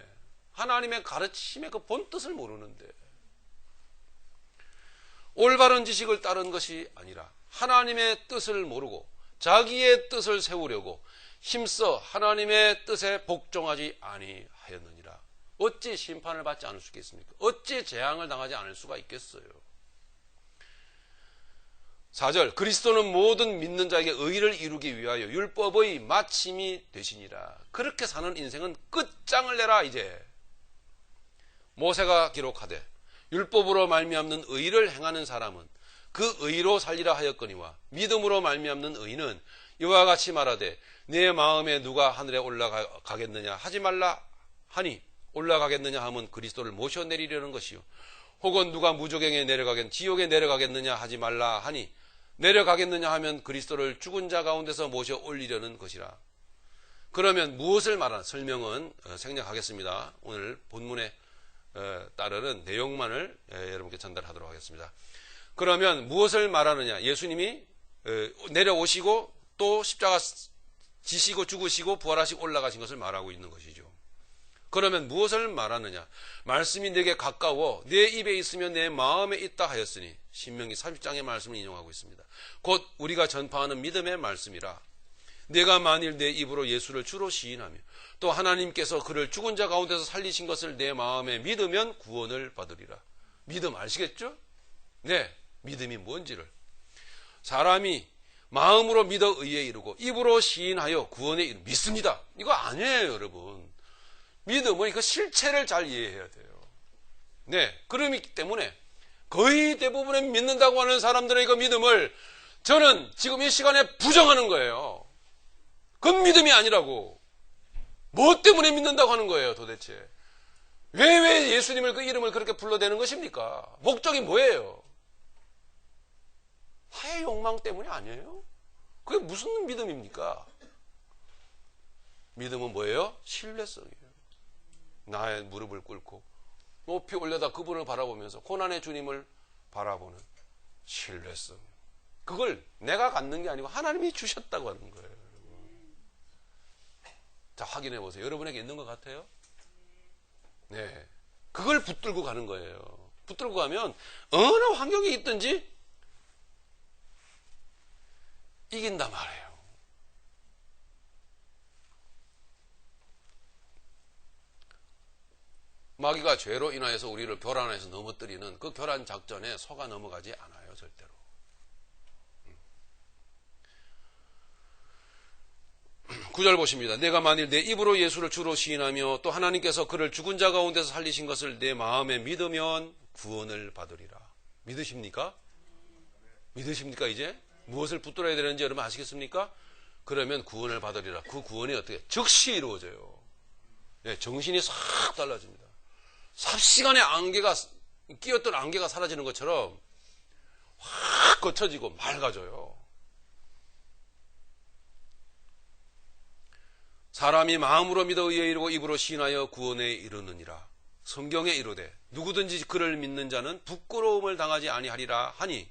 하나님의 가르침의 그 본뜻을 모르는데. 올바른 지식을 따른 것이 아니라 하나님의 뜻을 모르고 자기의 뜻을 세우려고 힘써 하나님의 뜻에 복종하지 아니하였느니라. 어찌 심판을 받지 않을 수 있겠습니까? 어찌 재앙을 당하지 않을 수가 있겠어요? 4절, 그리스도는 모든 믿는 자에게 의를 이루기 위하여 율법의 마침이 되시니라. 그렇게 사는 인생은 끝장을 내라. 이제 모세가 기록하되 율법으로 말미암는 의를 행하는 사람은 그 의로 살리라 하였거니와 믿음으로 말미암는 의는 이와 같이 말하되 내 마음에 누가 하늘에 올라가겠느냐 하지 말라 하니 올라가겠느냐 하면 그리스도를 모셔내리려는 것이요 혹은 누가 무저갱에 지옥에 내려가겠느냐 하지 말라 하니 내려가겠느냐 하면 그리스도를 죽은 자 가운데서 모셔 올리려는 것이라. 그러면 무엇을 말하나 설명은 생략하겠습니다. 오늘 본문에 따르는 내용만을 여러분께 전달하도록 하겠습니다. 그러면 무엇을 말하느냐? 예수님이 내려오시고 또 십자가 지시고 죽으시고 부활하시고 올라가신 것을 말하고 있는 것이죠. 그러면 무엇을 말하느냐? 말씀이 내게 가까워 내 입에 있으면 내 마음에 있다 하였으니 신명기 30장의 말씀을 인용하고 있습니다. 곧 우리가 전파하는 믿음의 말씀이라. 내가 만일 내 입으로 예수를 주로 시인하며 또 하나님께서 그를 죽은 자 가운데서 살리신 것을 내 마음에 믿으면 구원을 받으리라. 믿음 아시겠죠? 네, 믿음이 뭔지를. 사람이 마음으로 믿어 의에 이르고 입으로 시인하여 구원에 이르. 믿습니다. 이거 아니에요, 여러분. 믿음은 그 실체를 잘 이해해야 돼요. 네, 그렇기 때문에 거의 대부분의 믿는다고 하는 사람들의 그 믿음을 저는 지금 이 시간에 부정하는 거예요. 그건 믿음이 아니라고. 뭐 때문에 믿는다고 하는 거예요, 도대체? 왜 예수님을 그 이름을 그렇게 불러대는 것입니까? 목적이 뭐예요? 하의 욕망 때문이 아니에요? 그게 무슨 믿음입니까? 믿음은 뭐예요? 신뢰성이에요. 나의 무릎을 꿇고 높이 올려다 그분을 바라보면서 고난의 주님을 바라보는 신뢰성. 그걸 내가 갖는 게 아니고 하나님이 주셨다고 하는 거예요. 자, 확인해 보세요. 여러분에게 있는 것 같아요? 네. 그걸 붙들고 가는 거예요. 붙들고 가면 어느 환경에 있든지 이긴단 말이에요. 마귀가 죄로 인하여서 우리를 교란해서 넘어뜨리는 그 교란 작전에 속아 넘어가지 않아요, 절대로. 9절 보십니다. 내가 만일 내 입으로 예수를 주로 시인하며 또 하나님께서 그를 죽은 자 가운데서 살리신 것을 내 마음에 믿으면 구원을 받으리라. 믿으십니까? 믿으십니까? 이제 무엇을 붙들어야 되는지 여러분 아시겠습니까? 그러면 구원을 받으리라. 그 구원이 어떻게? 즉시 이루어져요. 네, 정신이 싹 달라집니다. 삽시간에 끼었던 안개가 사라지는 것처럼 확 거쳐지고 맑아져요. 사람이 마음으로 믿어 의에 이르고 입으로 시인하여 구원에 이르느니라. 성경에 이르되 누구든지 그를 믿는 자는 부끄러움을 당하지 아니하리라 하니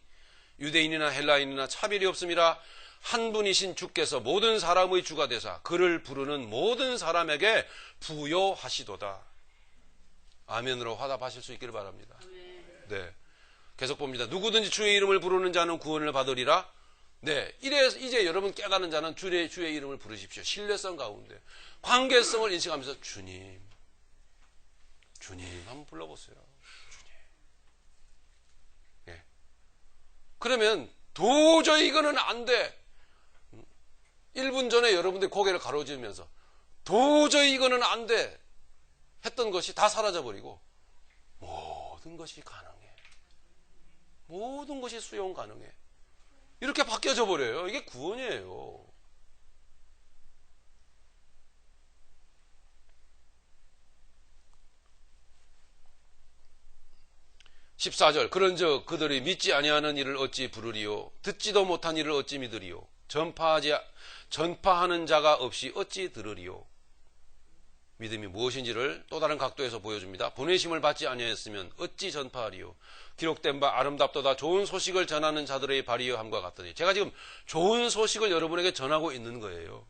유대인이나 헬라인이나 차별이 없음이라. 한 분이신 주께서 모든 사람의 주가 되사 그를 부르는 모든 사람에게 부요하시도다. 아멘으로 화답하실 수 있기를 바랍니다. 네, 계속 봅니다. 누구든지 주의 이름을 부르는 자는 구원을 받으리라. 네, 이제 여러분 깨닫는 자는 주의 이름을 부르십시오. 신뢰성 가운데 관계성을 인식하면서 주님 한번 불러보세요. 주님. 예. 그러면 도저히 이거는 안 돼. 1분 전에 여러분들이 고개를 가로지으면서 도저히 이거는 안 돼 했던 것이 다 사라져버리고 모든 것이 가능해. 모든 것이 수용 가능해. 이렇게 바뀌어져 버려요. 이게 구원이에요. (14절) 그런즉 그들이 믿지 아니하는 일을 어찌 부르리요 듣지도 못한 일을 어찌 믿으리요 전파하는 자가 없이 어찌 들으리요. 믿음이 무엇인지를 또 다른 각도에서 보여줍니다. 보내심을 받지 아니하였으면 어찌 전파하리요. 기록된 바 아름답도다 좋은 소식을 전하는 자들의 발이여 함과 같더니. 제가 지금 좋은 소식을 여러분에게 전하고 있는 거예요.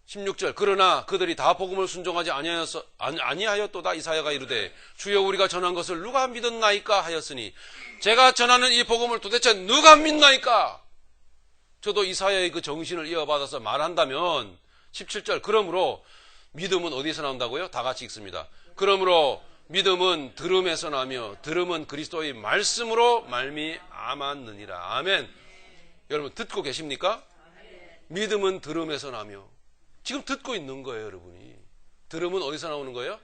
16절 그러나 그들이 다 복음을 순종하지 아니하였도다. 이사야가 이르되 주여 우리가 전한 것을 누가 믿었나이까 하였으니 제가 전하는 이 복음을 도대체 누가 믿나이까. 저도 이사야의 그 정신을 이어받아서 말한다면 17절 그러므로 믿음은 어디서 나온다고요? 다 같이 읽습니다. 그러므로 믿음은 들음에서 나며 들음은 그리스도의 말씀으로 말미암았느니라. 아멘. 여러분 듣고 계십니까? 믿음은 들음에서 나며 지금 듣고 있는 거예요. 여러분이. 들음은 어디서 나오는 거예요?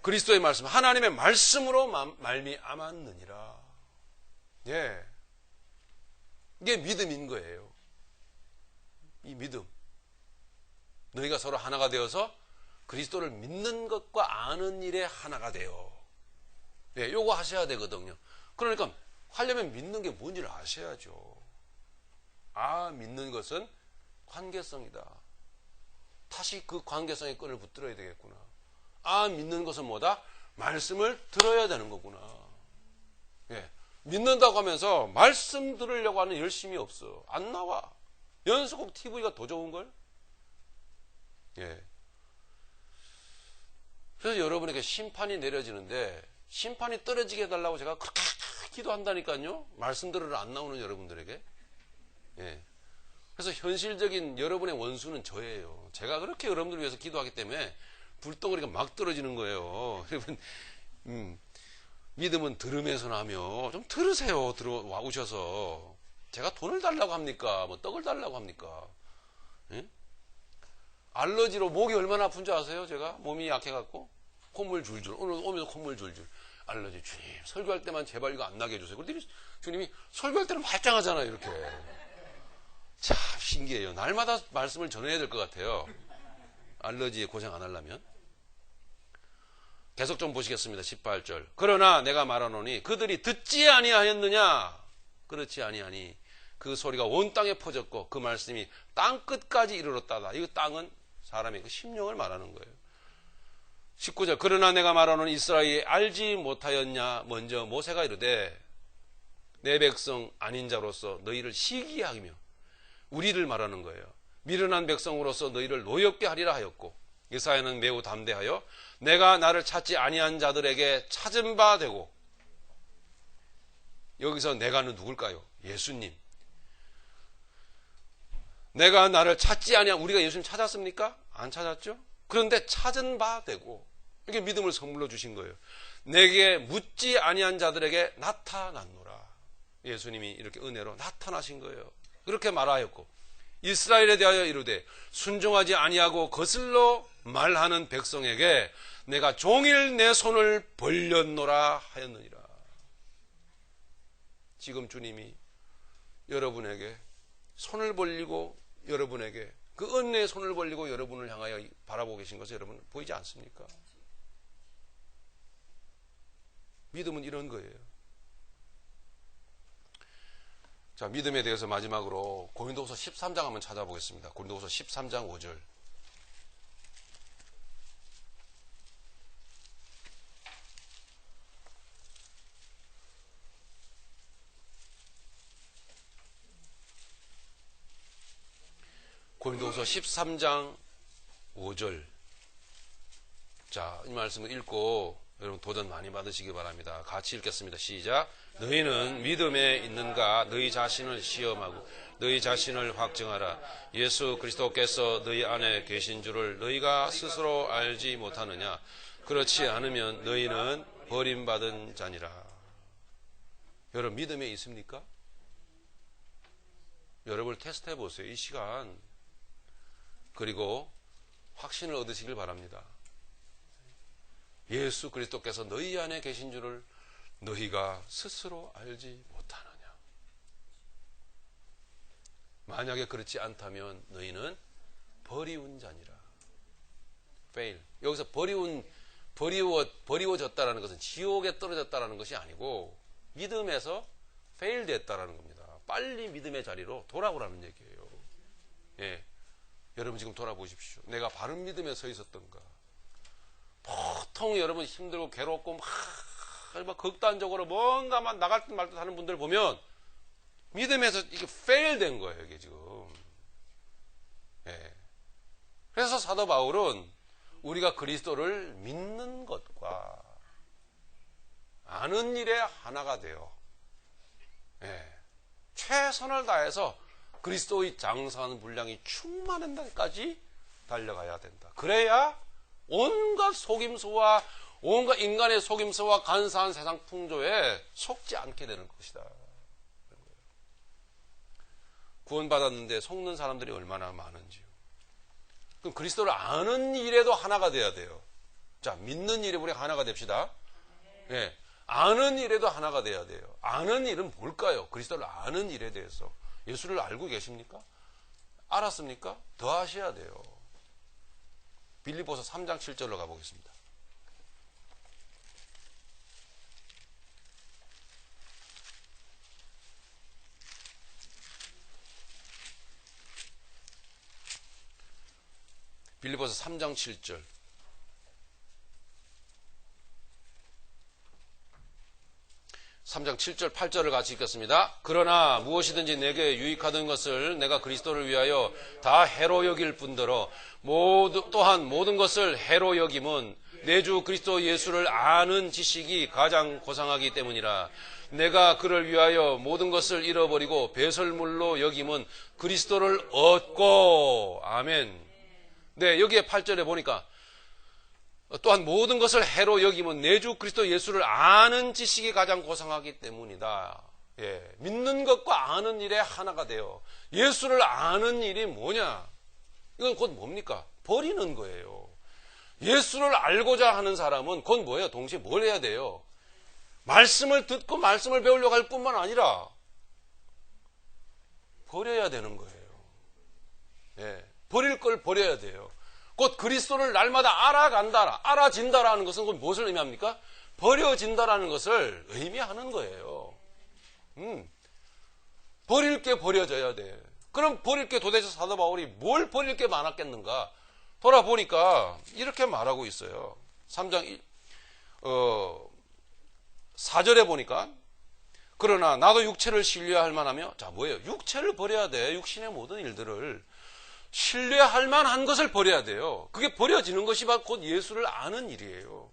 그리스도의 말씀, 하나님의 말씀으로 말미암았느니라. 예, 이게 믿음인 거예요. 이 믿음. 너희가 서로 하나가 되어서 그리스도를 믿는 것과 아는 일에 하나가 되어. 예, 요거 하셔야 되거든요. 그러니까 하려면 믿는 게 뭔지를 아셔야죠. 아, 믿는 것은 관계성이다. 다시 그 관계성의 끈을 붙들어야 되겠구나. 아, 믿는 것은 뭐다? 말씀을 들어야 되는 거구나. 예, 믿는다고 하면서 말씀 들으려고 하는 열심이 없어. 안 나와. 연속곡 TV가 더 좋은걸? 예. 그래서 여러분에게 심판이 내려지는데 심판이 떨어지게 해달라고 제가 그렇게 기도한다니까요. 말씀 들으러 안 나오는 여러분들에게. 예. 그래서 현실적인 여러분의 원수는 저예요. 제가 그렇게 여러분들을 위해서 기도하기 때문에 불덩어리가 막 떨어지는 거예요. 여러분, 믿음은 들으면서 나며 좀 들으세요. 들어와 오셔서. 제가 돈을 달라고 합니까? 뭐 떡을 달라고 합니까? 예? 알러지로 목이 얼마나 아픈 줄 아세요? 제가 몸이 약해갖고 콧물 줄줄. 오늘 오면서 콧물 줄줄. 알러지. 주님 설교할 때만 제발 이거 안 나게 해주세요. 그런데 주님이 설교할 때는 말짱하잖아요. 이렇게. 참 신기해요. 날마다 말씀을 전해야 될 것 같아요. 알러지에 고생 안 하려면. 계속 좀 보시겠습니다. 18절. 그러나 내가 말하노니 그들이 듣지 아니하였느냐? 그렇지 아니하니 그 소리가 온 땅에 퍼졌고 그 말씀이 땅 끝까지 이르렀다다. 이 땅은 사람의 그 심령을 말하는 거예요. 19절. 그러나 내가 말하노니 이스라엘이 알지 못하였냐? 먼저 모세가 이르되 내 백성 아닌 자로서 너희를 시기하며 우리를 말하는 거예요. 미련한 백성으로서 너희를 노엽게 하리라 하였고 이사야는 매우 담대하여 내가 나를 찾지 아니한 자들에게 찾은 바 되고. 여기서 내가는 누굴까요? 예수님. 내가 나를 찾지 아니한, 우리가 예수님 찾았습니까? 안 찾았죠? 그런데 찾은 바 되고. 이게 믿음을 선물로 주신 거예요. 내게 묻지 아니한 자들에게 나타났노라. 예수님이 이렇게 은혜로 나타나신 거예요. 그렇게 말하였고 이스라엘에 대하여 이르되 순종하지 아니하고 거슬러 말하는 백성에게 내가 종일 내 손을 벌렸노라 하였느니라. 지금 주님이 여러분에게 손을 벌리고 여러분에게 그 은혜의 손을 벌리고 여러분을 향하여 바라보고 계신 것을 여러분 보이지 않습니까? 믿음은 이런 거예요. 자, 믿음에 대해서 마지막으로 고린도후서 13장 한번 찾아보겠습니다. 고린도후서 13장 5절. 고린도후서 13장 5절. 자, 이 말씀을 읽고 여러분 도전 많이 받으시기 바랍니다. 같이 읽겠습니다. 시작. 너희는 믿음에 있는가? 너희 자신을 시험하고 너희 자신을 확증하라. 예수 그리스도께서 너희 안에 계신 줄을 너희가 스스로 알지 못하느냐? 그렇지 않으면 너희는 버림받은 자니라. 여러분 믿음에 있습니까? 여러분을 테스트해 보세요. 이 시간. 그리고 확신을 얻으시길 바랍니다. 예수 그리스도께서 너희 안에 계신 줄을 너희가 스스로 알지 못하느냐. 만약에 그렇지 않다면 너희는 버리운 자니라. fail. 여기서 버리워졌다라는 것은 지옥에 떨어졌다라는 것이 아니고 믿음에서 fail 됐다라는 겁니다. 빨리 믿음의 자리로 돌아오라는 얘기예요. 예. 여러분 지금 돌아보십시오. 내가 바른 믿음에 서 있었던가. 보통 여러분 힘들고 괴롭고 막 극단적으로 뭔가만 나갈 듯 말 듯 하는 분들 보면 믿음에서 이게 fail 된 거예요, 이게 지금. 예. 그래서 사도 바울은 우리가 그리스도를 믿는 것과 아는 일에 하나가 되어 예. 최선을 다해서 그리스도의 장사하는 분량이 충만한 데까지 달려가야 된다. 그래야 온갖 속임수와 온갖 인간의 속임수와 간사한 세상 풍조에 속지 않게 되는 것이다. 구원받았는데 속는 사람들이 얼마나 많은지요. 그럼 그리스도를 아는 일에도 하나가 돼야 돼요. 자, 믿는 일에 우리 하나가 됩시다. 네, 아는 일에도 하나가 돼야 돼요. 아는 일은 뭘까요? 그리스도를 아는 일에 대해서. 예수를 알고 계십니까? 알았습니까? 더 하셔야 돼요. 빌립보서 3장 7절로 가보겠습니다. 빌립보서 3장 7절. (3장 7절 8절을 같이 읽겠습니다. 그러나 무엇이든지 내게 유익하던 것을 내가 그리스도를 위하여 다 해로 여길 뿐더러 또한 모든 것을 해로 여김은 내 주 그리스도 예수를 아는 지식이 가장 고상하기 때문이라. 내가 그를 위하여 모든 것을 잃어버리고 배설물로 여김은 그리스도를 얻고. 아멘. 네, 여기에 8절에 보니까 또한 모든 것을 해로 여기면 내 주 그리스도 예수를 아는 지식이 가장 고상하기 때문이다. 예, 믿는 것과 아는 일에 하나가 돼요. 예수를 아는 일이 뭐냐? 이건 곧 뭡니까? 버리는 거예요. 예수를 알고자 하는 사람은 곧 뭐예요? 동시에 뭘 해야 돼요? 말씀을 듣고 말씀을 배우려고 할 뿐만 아니라 버려야 되는 거예요. 예, 버릴 걸 버려야 돼요. 곧 그리스도를 날마다 알아진다라는 것은 곧 무엇을 의미합니까? 버려진다라는 것을 의미하는 거예요. 버릴 게 버려져야 돼. 그럼 버릴 게 도대체 사도 바울이 뭘 버릴 게 많았겠는가? 돌아보니까 이렇게 말하고 있어요. 3장 4절에 보니까 그러나 나도 육체를 신뢰할 만하며, 자 뭐예요? 육체를 버려야 돼. 육신의 모든 일들을 신뢰할 만한 것을 버려야 돼요. 그게 버려지는 것이 바로 곧 예수를 아는 일이에요.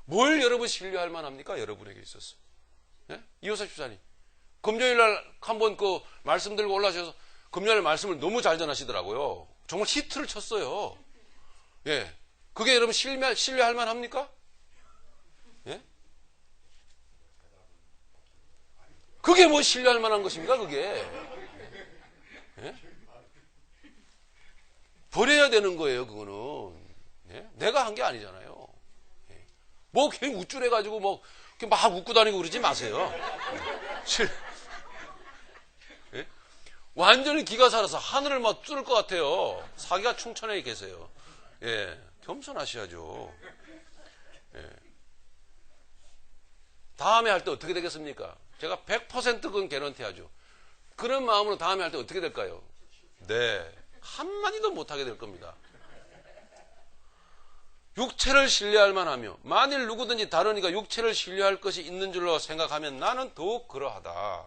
뭘 여러분 신뢰할 만합니까? 여러분에게 있어서. 네? 이호사 집사님, 금요일날 한번 그 말씀 들고 올라오셔서 금요일 말씀을 너무 잘 전하시더라고요. 정말 히트를 쳤어요. 예, 그게 여러분 신뢰할 만합니까? 예? 그게 뭐 신뢰할 만한 것입니까? 그게. 예? 버려야 되는 거예요, 그거는. 예? 내가 한 게 아니잖아요. 예. 뭐, 괜히 우쭐해가지고, 뭐, 막 웃고 다니고 그러지 마세요. 예? 완전히 기가 살아서 하늘을 막 뚫을 것 같아요. 사기가 충천에 계세요. 예. 겸손하셔야죠. 예. 다음에 할 때 어떻게 되겠습니까? 제가 100% 그건 개런티 하죠. 그런 마음으로 다음에 할 때 어떻게 될까요? 네. 한마디도 못하게 될 겁니다. 육체를 신뢰할 만하며, 만일 누구든지 다른 이가 육체를 신뢰할 것이 있는 줄로 생각하면 나는 더욱 그러하다.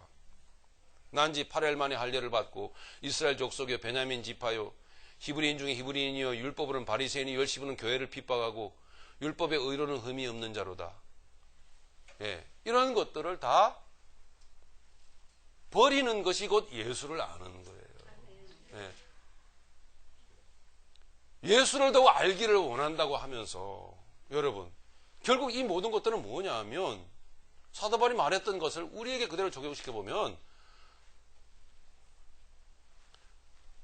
난지 8일 만에 할례를 받고 이스라엘 족속이요 베냐민 지파요 히브리인 중에 히브리인이요 율법으로는 바리새인이 열심히는 교회를 핍박하고 율법의 의로는 흠이 없는 자로다. 예, 이런 것들을 다 버리는 것이 곧 예수를 아는 거예요. 예. 예수를 더 알기를 원한다고 하면서 여러분 결국 이 모든 것들은 뭐냐 하면 사도 바울이 말했던 것을 우리에게 그대로 적용시켜보면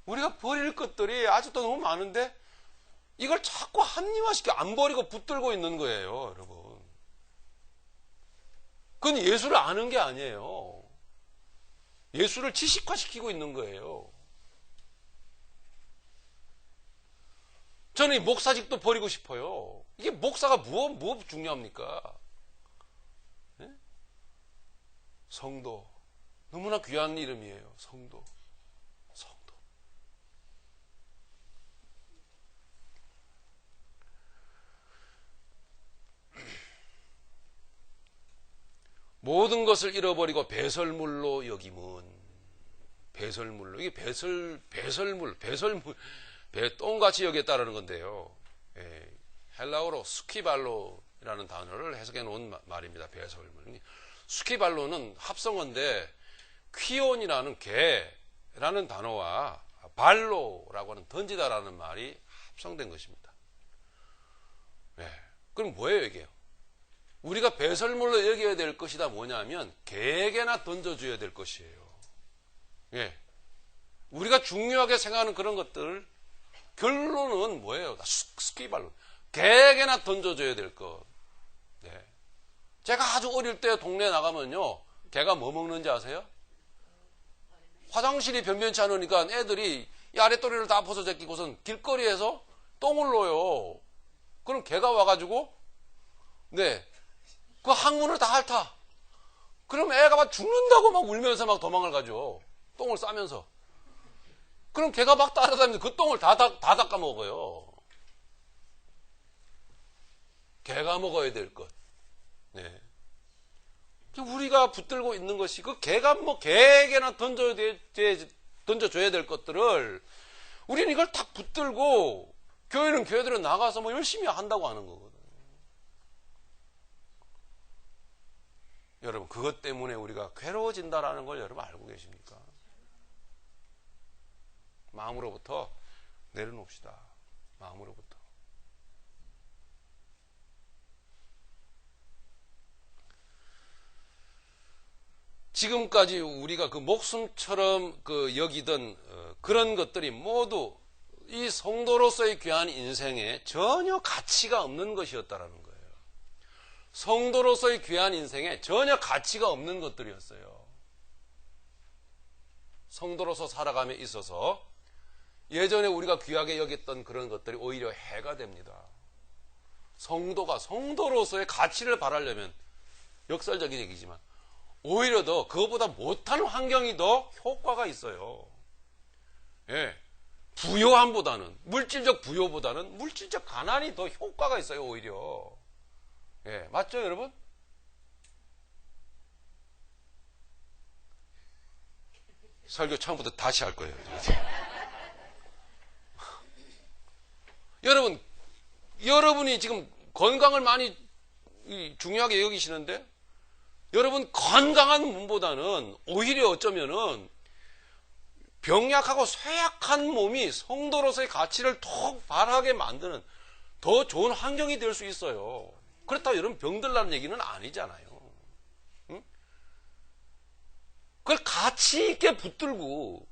우리가 버릴 것들이 아직도 너무 많은데 이걸 자꾸 합리화시켜 안 버리고 붙들고 있는 거예요, 여러분. 그건 예수를 아는 게 아니에요. 예수를 지식화시키고 있는 거예요. 저는 이 목사직도 버리고 싶어요. 이게 목사가 무엇 중요합니까? 네? 성도. 너무나 귀한 이름이에요. 성도. 성도. 모든 것을 잃어버리고 배설물로 여김은 배설물로 이게 배설물 똥같이 여겼다라는 건데요. 예, 헬라어로 스키발로라는 단어를 해석해 놓은 말입니다. 배설물. 스키발로는 합성어인데 퀴온이라는 개라는 단어와 발로라고 하는 던지다라는 말이 합성된 것입니다. 예, 그럼 뭐예요 이게요? 우리가 배설물로 여겨야 될 것이다 뭐냐면 개에게나 던져줘야 될 것이에요. 예, 우리가 중요하게 생각하는 그런 것들 결론은 뭐예요? 스키발로 개에게나 던져줘야 될 것. 네. 제가 아주 어릴 때 동네에 나가면요 개가 뭐 먹는지 아세요? 화장실이 변변치 않으니까 애들이 이 아랫도리를 다 벗어 제끼고선 길거리에서 똥을 놓어요. 그럼 개가 와가지고 네, 그 항문을 다 핥아. 그럼 애가 막 죽는다고 막 울면서 막 도망을 가죠. 똥을 싸면서. 그럼 개가 막 따라다니면서 그 똥을 다 닦아 먹어요. 개가 먹어야 될 것. 네. 우리가 붙들고 있는 것이 그 개가 개에게나 던져줘야 될 것들을 우리는 이걸 딱 붙들고 교회는 교회대로 나가서 열심히 한다고 하는 거거든요. 여러분, 그것 때문에 우리가 괴로워진다라는 걸 여러분 알고 계십니까? 마음으로부터 내려놓읍시다. 마음으로부터. 지금까지 우리가 그 목숨처럼 여기던 그런 것들이 모두 이 성도로서의 귀한 인생에 전혀 가치가 없는 것이었다라는 거예요. 성도로서의 귀한 인생에 전혀 가치가 없는 것들이었어요. 성도로서 살아감에 있어서 예전에 우리가 귀하게 여겼던 그런 것들이 오히려 해가 됩니다. 성도가 성도로서의 가치를 바라려면 역설적인 얘기지만 오히려 더 그것보다 못한 환경이 더 효과가 있어요. 예, 부요함보다는 물질적 부요보다는 물질적 가난이 더 효과가 있어요. 오히려. 예, 맞죠 여러분? 설교 처음부터 다시 할 거예요. 여러분이 지금 건강을 많이 중요하게 여기시는데 여러분 건강한 몸보다는 오히려 어쩌면은 병약하고 쇠약한 몸이 성도로서의 가치를 더 발하게 만드는 더 좋은 환경이 될 수 있어요. 그렇다고 여러분 병들라는 얘기는 아니잖아요. 응? 그걸 가치 있게 붙들고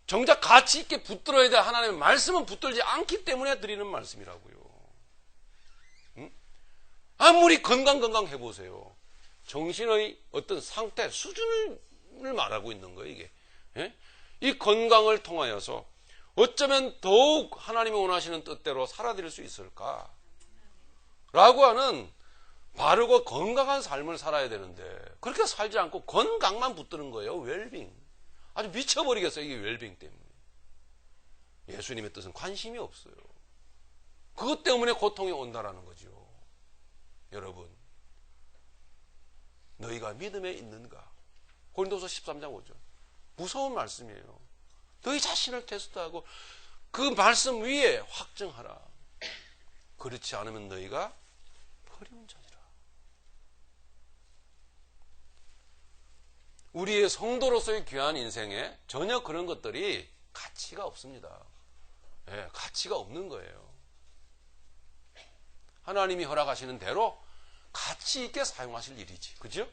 정작 가치 있게 붙들어야 될 하나님의 말씀은 붙들지 않기 때문에 드리는 말씀이라고요. 응? 아무리 건강 해보세요. 정신의 어떤 상태, 수준을 말하고 있는 거예요, 이게. 예? 이 건강을 통하여서 어쩌면 더욱 하나님이 원하시는 뜻대로 살아드릴 수 있을까? 라고 하는 바르고 건강한 삶을 살아야 되는데, 그렇게 살지 않고 건강만 붙드는 거예요, 웰빙. 아주 미쳐버리겠어요, 이게 웰빙 때문에. 예수님의 뜻은 관심이 없어요. 그것 때문에 고통이 온다라는 거죠. 여러분. 너희가 믿음에 있는가? 고린도서 13장 5절. 무서운 말씀이에요. 너희 자신을 테스트하고 그 말씀 위에 확증하라. 그렇지 않으면 너희가 버리운 자니라. 우리의 성도로서의 귀한 인생에 전혀 그런 것들이 가치가 없습니다. 예, 가치가 없는 거예요. 하나님이 허락하시는 대로 가치 있게 사용하실 일이지. 그죠?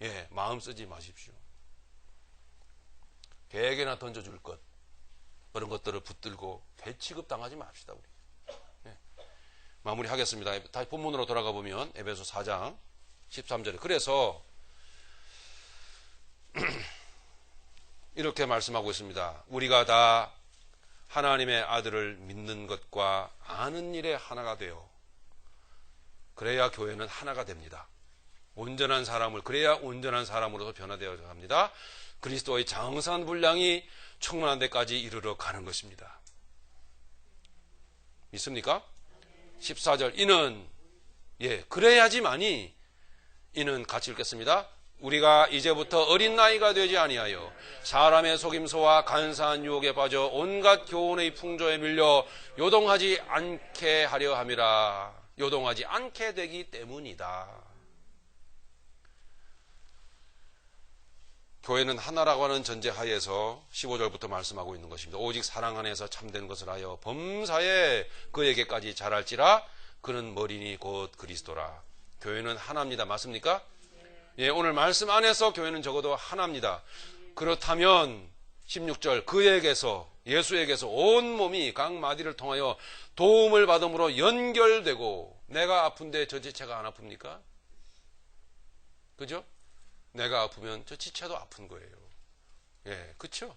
예, 마음 쓰지 마십시오. 개에게나 던져줄 것, 그런 것들을 붙들고 개 취급당하지 맙시다. 우리. 예. 마무리하겠습니다. 다시 본문으로 돌아가 보면 에베소 4장 13절에 그래서 이렇게 말씀하고 있습니다. 우리가 다 하나님의 아들을 믿는 것과 아는 일에 하나가 되어 그래야 교회는 하나가 됩니다. 온전한 사람을 그래야 온전한 사람으로서 변화되어야 합니다. 그리스도의 장성한 분량이 충만한 데까지 이르러 가는 것입니다. 믿습니까? 14절 이는 그래야지만이 이는 같이 읽겠습니다. 우리가 이제부터 어린 나이가 되지 아니하여 사람의 속임수와 간사한 유혹에 빠져 온갖 교훈의 풍조에 밀려 요동하지 않게 하려 함이라. 요동하지 않게 되기 때문이다. 교회는 하나라고 하는 전제하에서 15절부터 말씀하고 있는 것입니다. 오직 사랑 안에서 참된 것을 하여 범사에 그에게까지 자랄지라. 그는 머리니 곧 그리스도라. 교회는 하나입니다. 맞습니까? 예, 오늘 말씀 안에서 교회는 적어도 하나입니다. 그렇다면 16절 그에게서 예수에게서 온 몸이 각 마디를 통하여 도움을 받음으로 연결되고 내가 아픈데 저 지체가 안 아픕니까? 그죠? 내가 아프면 저 지체도 아픈 거예요. 예, 그쵸?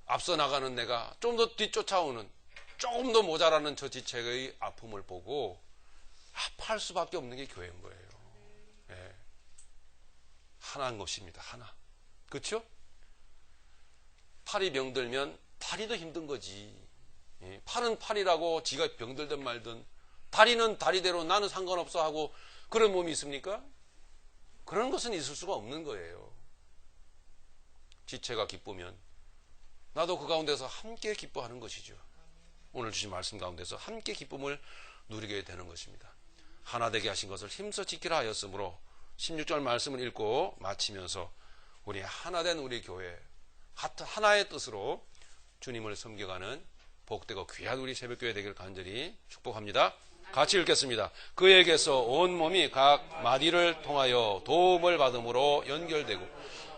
앞서 나가는 내가 좀 더 뒤쫓아오는 조금 더 모자라는 저 지체의 아픔을 보고 아파할 수밖에 없는 게 교회인 거예요. 예. 하나인 것입니다. 하나. 그쵸? 팔이 병들면 다리도 힘든 거지. 예. 팔은 팔이라고 지가 병들든 말든 다리는 다리대로 나는 상관없어 하고 그런 몸이 있습니까? 그런 것은 있을 수가 없는 거예요. 지체가 기쁘면 나도 그 가운데서 함께 기뻐하는 것이죠. 오늘 주신 말씀 가운데서 함께 기쁨을 누리게 되는 것입니다. 하나 되게 하신 것을 힘써 지키라 하였으므로 16절 말씀을 읽고 마치면서 우리 하나된 우리 교회 같은 하나의 뜻으로 주님을 섬겨가는 복되고 귀한 우리 새벽교회 되기를 간절히 축복합니다. 같이 읽겠습니다. 그에게서 온 몸이 각 마디를 통하여 도움을 받음으로 연결되고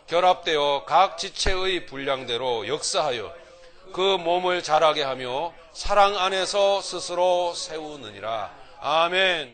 결합되어 각 지체의 분량대로 역사하여 그 몸을 자라게 하며 사랑 안에서 스스로 세우느니라. 아멘.